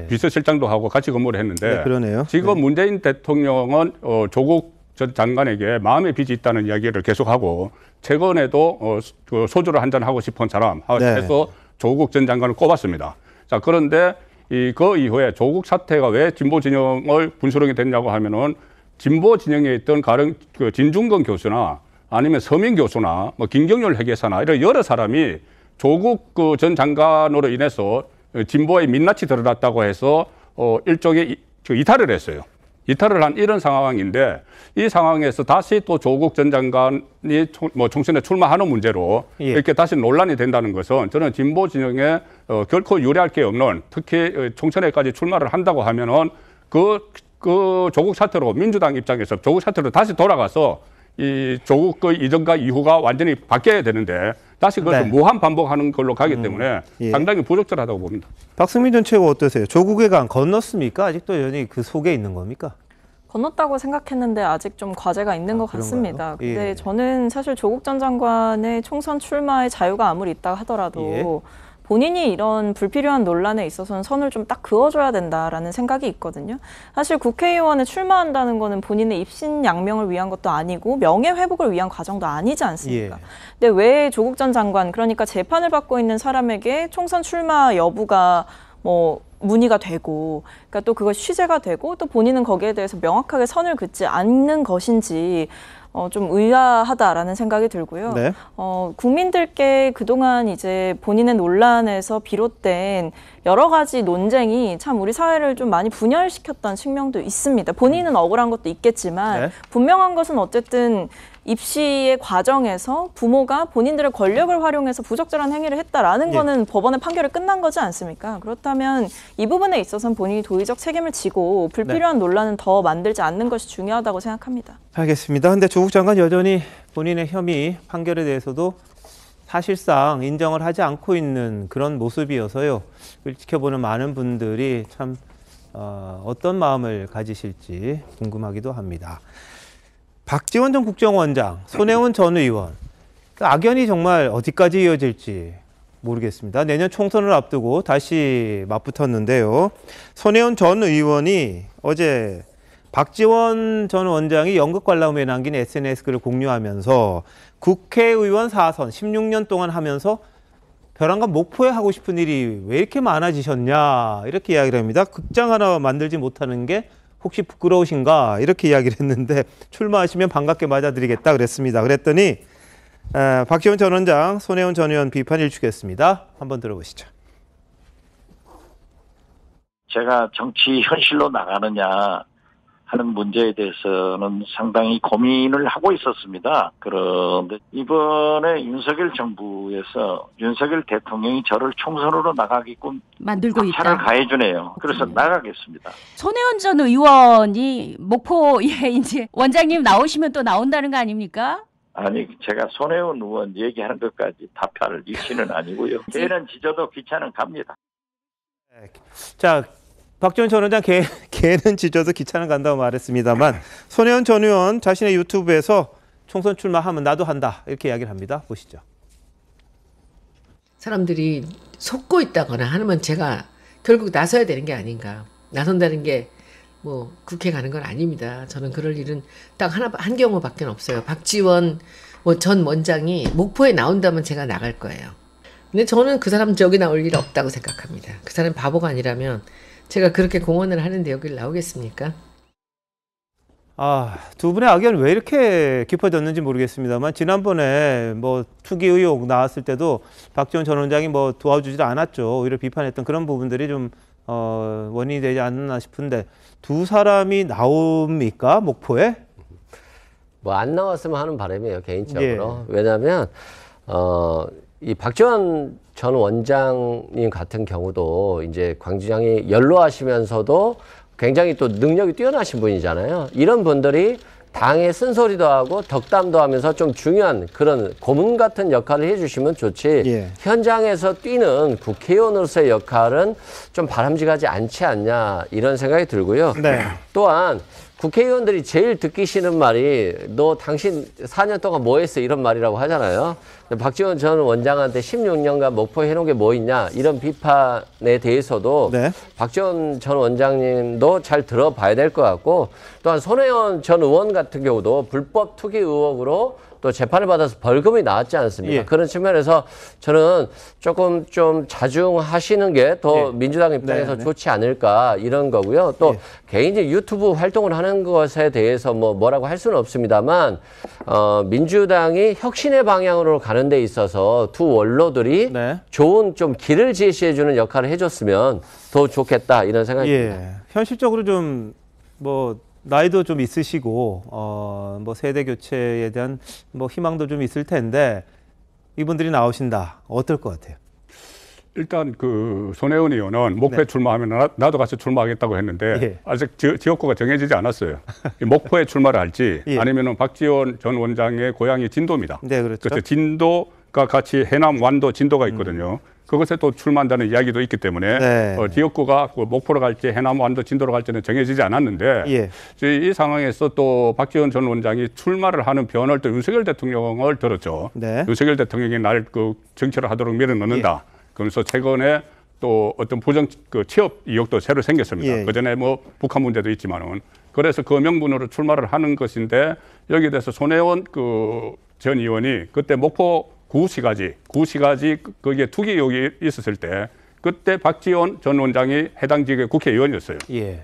비서실장도 하고 같이 근무를 했는데 그러네요. 지금 문재인 대통령은 조국 전 장관에게 마음의 빚이 있다는 이야기를 계속하고 최근에도 소주를 한잔 하고 싶은 사람 해서 조국 전 장관을 꼽았습니다. 자, 그런데 그 이후에 조국 사태가 왜 진보 진영을 분수령이 됐냐고 하면은 진보 진영에 있던 진중권 교수나 아니면 서민 교수나 뭐 김경률 회계사나 이런 여러 사람이 조국 그 전 장관으로 인해서 진보에 민낯이 드러났다고 해서 일종의 이탈을 했어요. 이탈을 한 이런 상황인데 이 상황에서 다시 또 조국 전 장관이 총선에 출마하는 문제로 이렇게 다시 논란이 된다는 것은 저는 진보 진영에 결코 유리할 게 없는, 특히 총선에까지 출마를 한다고 하면은 그 조국 사태로 민주당 입장에서 조국 사태로 다시 돌아가서 이 조국의 이전과 이후가 완전히 바뀌어야 되는데 다시 그것을 무한 반복하는 걸로 가기 때문에 상당히 부적절하다고 봅니다. 박승민 전 최고 어떠세요? 조국의 강 건넜습니까? 아직도 여전히 그 속에 있는 겁니까? 건넜다고 생각했는데 아직 좀 과제가 있는 것 같습니다. 근데 저는 사실 조국 전 장관의 총선 출마의 자유가 아무리 있다 하더라도 본인이 이런 불필요한 논란에 있어서는 선을 좀 딱 그어줘야 된다라는 생각이 있거든요. 사실 국회의원에 출마한다는 거는 본인의 입신양명을 위한 것도 아니고 명예회복을 위한 과정도 아니지 않습니까? 근데 왜 조국 전 장관, 그러니까 재판을 받고 있는 사람에게 총선 출마 여부가 뭐 문의가 되고, 그러니까 또 그것이 취재가 되고 또 본인은 거기에 대해서 명확하게 선을 긋지 않는 것인지 좀 의아하다라는 생각이 들고요. 국민들께 그동안 이제 본인의 논란에서 비롯된 여러 가지 논쟁이 참 우리 사회를 좀 많이 분열시켰던 측면도 있습니다. 본인은 억울한 것도 있겠지만 분명한 것은 어쨌든 입시의 과정에서 부모가 본인들의 권력을 활용해서 부적절한 행위를 했다라는 거는 법원의 판결이 끝난 거지 않습니까? 그렇다면 이 부분에 있어서는 본인이 도의적 책임을 지고 불필요한 논란은 더 만들지 않는 것이 중요하다고 생각합니다. 알겠습니다. 근데 조국 장관 여전히 본인의 혐의 판결에 대해서도 사실상 인정을 하지 않고 있는 그런 모습이어서요. 그걸 지켜보는 많은 분들이 참 어떤 마음을 가지실지 궁금하기도 합니다. 박지원 전 국정원장, 손혜원 전 의원, 악연이 정말 어디까지 이어질지 모르겠습니다. 내년 총선을 앞두고 다시 맞붙었는데요. 손혜원 전 의원이 어제 박지원 전 원장이 연극 관람에 남긴 SNS 글을 공유하면서 국회의원 4선 16년 동안 하면서 벼랑간 목포에 하고 싶은 일이 왜 이렇게 많아지셨냐 이렇게 이야기를 합니다. 극장 하나 만들지 못하는 게 혹시 부끄러우신가 이렇게 이야기를 했는데 출마하시면 반갑게 맞아드리겠다 그랬습니다. 그랬더니 박지원 전 원장, 손혜원 전 의원 비판 일축했습니다. 한번 들어보시죠. 제가 정치 현실로 나가느냐 하는 문제에 대해서는 상당히 고민을 하고 있었습니다. 그런데 이번에 윤석열 정부에서 윤석열 대통령이 저를 총선으로 나가게끔 만들고 있다. 차를 가해주네요. 그래서 나가겠습니다. 손혜원 전 의원이 목포에 이제 원장님 나오시면 또 나온다는 거 아닙니까? 아니, 제가 손혜원 의원 얘기하는 것까지 답할 일치는 아니고요. 개는 지져도 기차는 갑니다. 자, 박지원 전 원장 개는 짖어도 기차는 간다고 말했습니다만 손혜원 전 의원 자신의 유튜브에서 총선 출마하면 나도 한다 이렇게 이야기를 합니다. 보시죠. 사람들이 속고 있다거나 하면 제가 결국 나서야 되는 게 아닌가. 나선다는 게 뭐 국회 가는 건 아닙니다. 저는 그럴 일은 딱 한 경우밖에 없어요. 박지원 전 원장이 목포에 나온다면 제가 나갈 거예요. 근데 저는 그 사람 저기 나올 일 없다고 생각합니다. 그 사람 바보가 아니라면 제가 그렇게 공헌을 하는데 여기를 나오겠습니까? 두 분의 악연 왜 이렇게 깊어졌는지 모르겠습니다만 지난번에 뭐 투기 의혹 나왔을 때도 박지원 전 원장이 뭐 도와주질 않았죠. 오히려 비판했던 그런 부분들이 좀 원인이 되지 않나 싶은데 두 사람이 나옵니까? 목포에? 뭐 안 나왔으면 하는 바람이에요, 개인적으로. 왜냐하면 이 박지원 전 원장님 같은 경우도 이제 광주장이 연로하시면서도 굉장히 또 능력이 뛰어나신 분이잖아요. 이런 분들이 당의 쓴소리도 하고 덕담도 하면서 좀 중요한 그런 고문 같은 역할을 해주시면 좋지 현장에서 뛰는 국회의원으로서의 역할은 좀 바람직하지 않지 않냐 이런 생각이 들고요. 또한 국회의원들이 제일 듣기 싫은 말이 너 당신 4년 동안 뭐 했어 이런 말이라고 하잖아요. 박지원 전 원장한테 16년간 목포에 해놓은 게 뭐 있냐 이런 비판에 대해서도 박지원 전 원장님도 잘 들어봐야 될 것 같고 또한 손혜원 전 의원 같은 경우도 불법 투기 의혹으로 또 재판을 받아서 벌금이 나왔지 않습니까? 예. 그런 측면에서 저는 조금 좀 자중하시는 게 더 민주당 입장에서 좋지 않을까 이런 거고요. 또 개인적 유튜브 활동을 하는 것에 대해서 뭐라고 할 수는 없습니다만 민주당이 혁신의 방향으로 가는 데 있어서 두 원로들이 좋은 좀 길을 제시해주는 역할을 해줬으면 더 좋겠다 이런 생각이 듭니다. 현실적으로 좀 나이도 좀 있으시고 세대 교체에 대한 희망도 좀 있을 텐데 이분들이 나오신다 어떨 것 같아요? 일단 그 손혜원 의원은 목포에 출마하면 나도 같이 출마하겠다고 했는데 아직 지역구가 정해지지 않았어요. 목포에 출마를 할지 아니면은 박지원 전 원장의 고향이 진도입니다. 네, 그렇죠. 그래서 진도가 같이 해남, 완도, 진도가 있거든요. 그것에 또 출마한다는 이야기도 있기 때문에 지역구가 목포로 갈지 해남, 완도, 진도로 갈지는 정해지지 않았는데 이 상황에서 또 박지원 전 원장이 출마를 하는 변을 또 윤석열 대통령을 들었죠. 윤석열 대통령이 날 그 정치를 하도록 밀어넣는다. 그러면서 최근에 또 어떤 부정 취업 의혹도 새로 생겼습니다. 그전에 북한 문제도 있지만은 그래서 그 명분으로 출마를 하는 것인데 여기에 대해서 손혜원 전 의원이 그때 목포 구시가지 거기에 투기 의혹이 있었을 때 그때 박지원 전 원장이 해당 지역의 국회의원이었어요.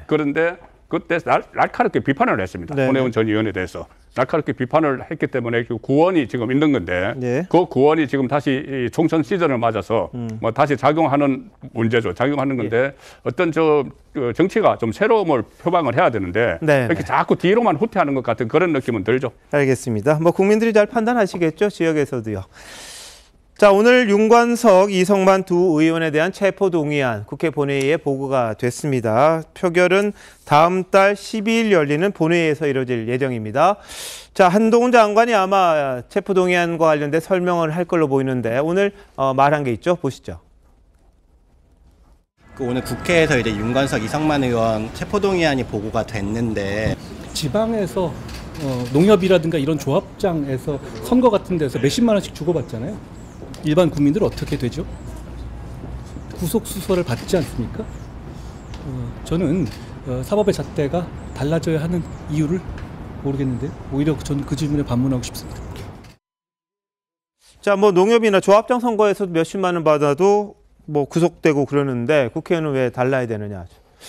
그런데 그때 날카롭게 비판을 했습니다. 손혜원 전 의원에 대해서. 날카롭게 비판을 했기 때문에 그 구원이 지금 있는 건데 그 구원이 지금 다시 이 총선 시즌을 맞아서 다시 작용하는 문제죠. 작용하는 건데 어떤 정치가 좀 새로움을 표방을 해야 되는데 이렇게 자꾸 뒤로만 후퇴하는 것 같은 그런 느낌은 들죠. 알겠습니다. 국민들이 잘 판단하시겠죠. 지역에서도요. 자, 오늘 윤관석, 이성만 두 의원에 대한 체포동의안 국회 본회의에 보고가 됐습니다. 표결은 다음 달 12일 열리는 본회의에서 이뤄질 예정입니다. 자, 한동훈 장관이 아마 체포동의안과 관련된 설명을 할 걸로 보이는데 오늘 말한 게 있죠? 보시죠. 오늘 국회에서 이제 윤관석, 이성만 의원 체포동의안이 보고가 됐는데 지방에서 농협이라든가 이런 조합장에서 선거 같은 데서 몇십만 원씩 주고받잖아요. 일반 국민들 어떻게 되죠? 구속수사를 받지 않습니까? 저는 사법의 잣대가 달라져야 하는 이유를 모르겠는데 오히려 저는 그 질문에 반문하고 싶습니다. 자, 농협이나 조합장 선거에서 몇십만 원 받아도 구속되고 그러는데 국회의원은 왜 달라야 되느냐?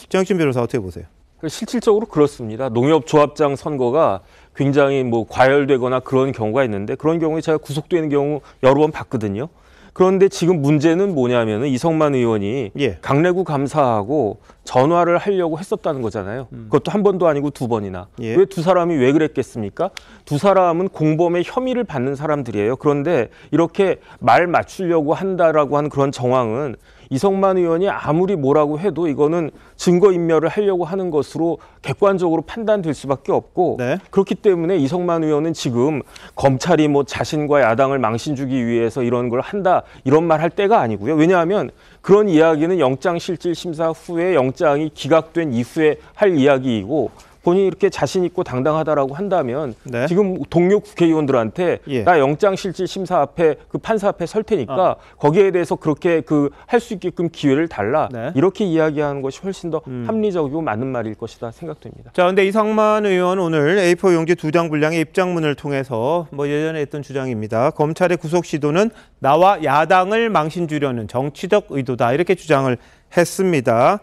정혁진 변호사 어떻게 보세요? 실질적으로 그렇습니다. 농협 조합장 선거가 굉장히 과열되거나 그런 경우가 있는데 그런 경우에 제가 구속되는 경우 여러 번 봤거든요. 그런데 지금 문제는 뭐냐면 이성만 의원이 강내구 감사하고 전화를 하려고 했었다는 거잖아요. 그것도 한 번도 아니고 두 번이나. 왜 두 사람이 왜 그랬겠습니까? 두 사람은 공범의 혐의를 받는 사람들이에요. 그런데 이렇게 말 맞추려고 한다라고 하는 그런 정황은 이성만 의원이 아무리 뭐라고 해도 이거는 증거인멸을 하려고 하는 것으로 객관적으로 판단될 수밖에 없고 그렇기 때문에 이성만 의원은 지금 검찰이 자신과 야당을 망신 주기 위해서 이런 걸 한다 이런 말 할 때가 아니고요. 왜냐하면 그런 이야기는 영장실질심사 후에 영장이 기각된 이후에 할 이야기이고 본인이 이렇게 자신 있고 당당하다라고 한다면 지금 동료 국회의원들한테 나 영장실질심사 앞에 그 판사 앞에 설 테니까 거기에 대해서 그렇게 할 수 있게끔 기회를 달라 이렇게 이야기하는 것이 훨씬 더 합리적이고 맞는 말일 것이다 생각됩니다. 자, 근데 이성만 의원 오늘 A4 용지 2장 분량의 입장문을 통해서 예전에 했던 주장입니다. 검찰의 구속 시도는 나와 야당을 망신 주려는 정치적 의도다 이렇게 주장을 했습니다.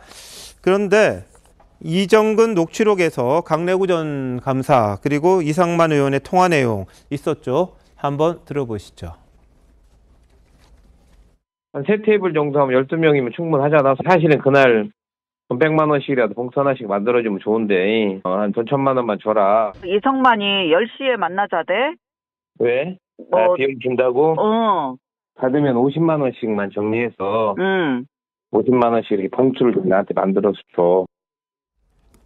그런데 이정근 녹취록에서 강내구 전 감사 그리고 이성만 의원의 통화 내용 있었죠. 한번 들어보시죠. 한 3테이블 정도 하면 12명이면 충분하잖아. 사실은 그날 100만 원씩이라도 봉투 하나씩 만들어주면 좋은데 한 돈 1,000만 원만 줘라. 이성만이 10시에 만나자대. 왜? 비용 준다고? 받으면 50만 원씩만 정리해서 50만 원씩 이렇게 봉투를 나한테 만들어서 줘.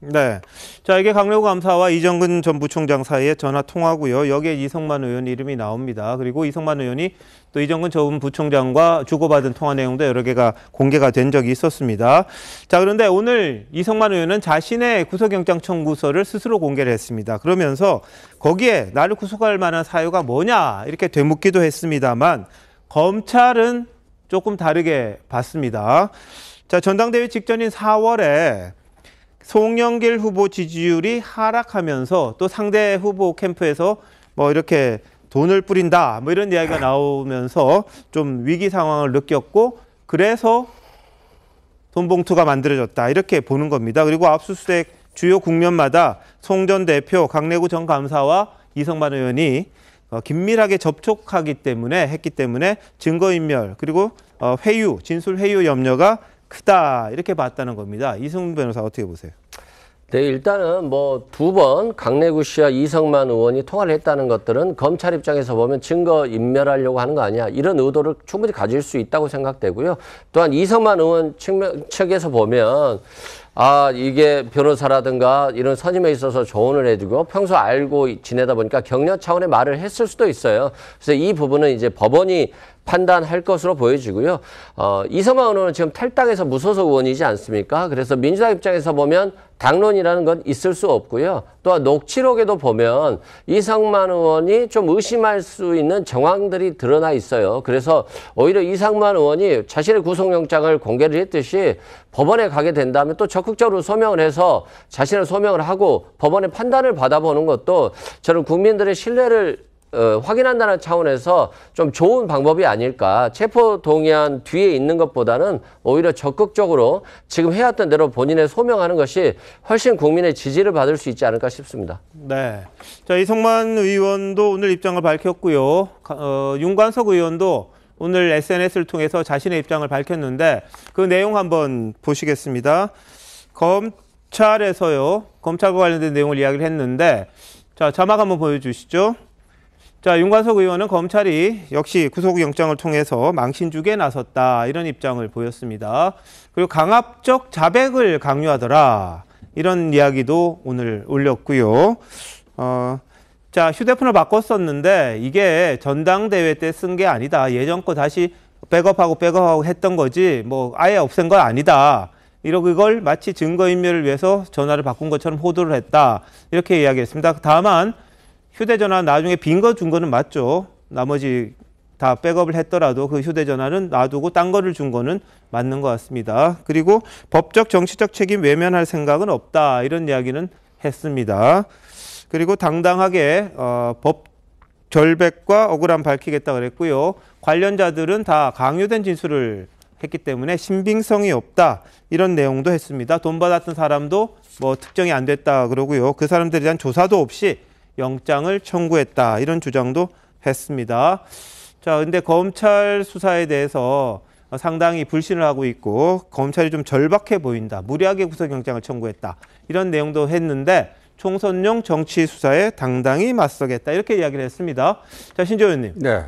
네. 자, 이게 강내구 감사와 이정근 전 부총장 사이의 전화 통화고요. 여기에 이성만 의원 이름이 나옵니다. 그리고 이성만 의원이 또 이정근 전 부총장과 주고받은 통화 내용도 여러 개가 공개가 된 적이 있었습니다. 자, 그런데 오늘 이성만 의원은 자신의 구속영장 청구서를 스스로 공개를 했습니다. 그러면서 거기에 나를 구속할 만한 사유가 뭐냐 이렇게 되묻기도 했습니다만 검찰은 조금 다르게 봤습니다. 자, 전당대회 직전인 4월에 송영길 후보 지지율이 하락하면서 또 상대 후보 캠프에서 이렇게 돈을 뿌린다 뭐 이런 이야기가 나오면서 좀 위기 상황을 느꼈고 그래서 돈봉투가 만들어졌다 이렇게 보는 겁니다. 그리고 압수수색 주요 국면마다 송 전 대표, 강내구 전 감사와 이성만 의원이 긴밀하게 했기 때문에 증거인멸 그리고 회유, 진술 회유 염려가 크다 이렇게 봤다는 겁니다. 이승훈 변호사 어떻게 보세요? 네, 일단은 뭐 2번 강내구 씨와 이성만 의원이 통화를 했다는 것들은 검찰 입장에서 보면 증거 인멸하려고 하는 거 아니야. 이런 의도를 충분히 가질 수 있다고 생각되고요. 또한 이성만 의원 측에서 보면 이게 변호사라든가 이런 선임에 있어서 조언을 해주고 평소 알고 지내다 보니까 격려 차원의 말을 했을 수도 있어요. 그래서 이 부분은 이제 법원이 판단할 것으로 보여지고요. 이성만 의원은 지금 탈당해서 무소속 의원이지 않습니까? 그래서 민주당 입장에서 보면 당론이라는 건 있을 수 없고요. 또한 녹취록에도 보면 이성만 의원이 좀 의심할 수 있는 정황들이 드러나 있어요. 그래서 오히려 이성만 의원이 자신의 구속영장을 공개를 했듯이 법원에 가게 된다면 또 적극적으로 소명을 해서 자신을 소명을 하고 법원의 판단을 받아보는 것도 저는 국민들의 신뢰를 확인한다는 차원에서 좀 좋은 방법이 아닐까. 체포동의안 뒤에 있는 것보다는 오히려 적극적으로 지금 해왔던 대로 본인의 소명하는 것이 훨씬 국민의 지지를 받을 수 있지 않을까 싶습니다. 네. 자, 이성만 의원도 오늘 입장을 밝혔고요. 윤관석 의원도 오늘 SNS를 통해서 자신의 입장을 밝혔는데 그 내용 한번 보시겠습니다. 검찰에서요. 검찰과 관련된 내용을 이야기를 했는데 자, 자막 한번 보여주시죠. 자, 윤관석 의원은 검찰이 역시 구속영장을 통해서 망신주기에 나섰다 이런 입장을 보였습니다. 그리고 강압적 자백을 강요하더라 이런 이야기도 오늘 올렸고요. 자, 휴대폰을 바꿨었는데 이게 전당대회 때 쓴 게 아니다. 예전 거 다시 백업하고 했던 거지 뭐 아예 없앤 건 아니다. 이러고 이걸 마치 증거인멸을 위해서 전화를 바꾼 것처럼 호도를 했다. 이렇게 이야기했습니다. 다만 휴대전화 나중에 빈 거 준 거는 맞죠. 나머지 다 백업을 했더라도 그 휴대전화는 놔두고 딴 거를 준 거는 맞는 것 같습니다. 그리고 법적 정치적 책임 외면할 생각은 없다. 이런 이야기는 했습니다. 그리고 당당하게 법 결백과 억울함 밝히겠다 그랬고요. 관련자들은 다 강요된 진술을 했기 때문에 신빙성이 없다. 이런 내용도 했습니다. 돈 받았던 사람도 뭐 특정이 안 됐다 그러고요. 그 사람들에 대한 조사도 없이 영장을 청구했다. 이런 주장도 했습니다. 자, 근데 검찰 수사에 대해서 상당히 불신을 하고 있고 검찰이 좀 절박해 보인다. 무리하게 구속영장을 청구했다. 이런 내용도 했는데 총선용 정치 수사에 당당히 맞서겠다. 이렇게 이야기를 했습니다. 자, 신조 의원님. 네.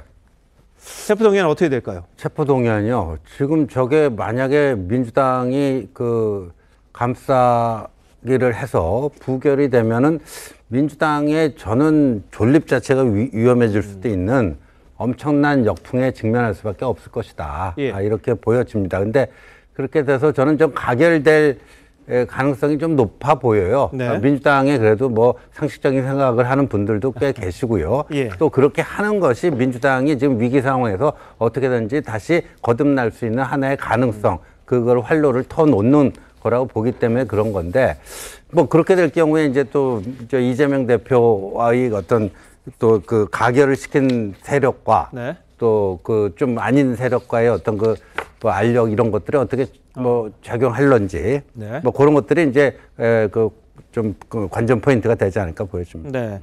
체포동의안 어떻게 될까요? 체포동의안이요. 지금 저게 만약에 민주당이 그 감싸기를 해서 부결이 되면은 민주당의 저는 존립 자체가 위험해질 수도 있는 엄청난 역풍에 직면할 수밖에 없을 것이다. 예. 이렇게 보여집니다. 근데 그렇게 돼서 저는 좀 가결될 가능성이 좀 높아 보여요. 네. 민주당에 그래도 뭐 상식적인 생각을 하는 분들도 꽤 계시고요. 예. 또 그렇게 하는 것이 민주당이 지금 위기 상황에서 어떻게든지 다시 거듭날 수 있는 하나의 가능성, 그걸 활로를 터놓는 거라고 보기 때문에 그런 건데, 뭐 그렇게 될 경우에 이제 또 이재명 대표와의 어떤 또 그 가결을 시킨 세력과 네. 또 그 좀 아닌 세력과의 어떤 그 뭐 알력 이런 것들이 어떻게 뭐 작용할런지 네. 뭐 그런 것들이 이제 좀 관전 포인트가 되지 않을까 보여집니다. 네.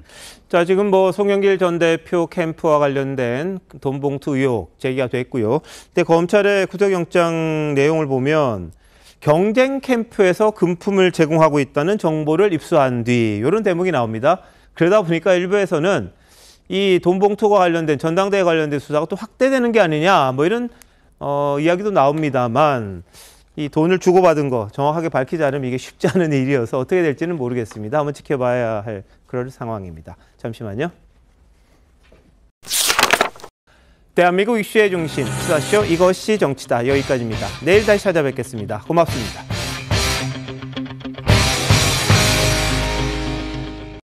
자, 지금 뭐 송영길 전 대표 캠프와 관련된 돈봉투 의혹 제기가 됐고요. 근데 검찰의 구속영장 내용을 보면 경쟁 캠프에서 금품을 제공하고 있다는 정보를 입수한 뒤 이런 대목이 나옵니다. 그러다 보니까 일부에서는 이 돈봉투와 관련된 전당대회 관련된 수사가 또 확대되는 게 아니냐 뭐 이런 이야기도 나옵니다만 이 돈을 주고받은 거 정확하게 밝히지 않으면 이게 쉽지 않은 일이어서 어떻게 될지는 모르겠습니다. 한번 지켜봐야 할 그런 상황입니다. 잠시만요. 대한민국 이슈의 중심 수다쇼 이것이 정치다. 여기까지입니다. 내일 다시 찾아뵙겠습니다. 고맙습니다.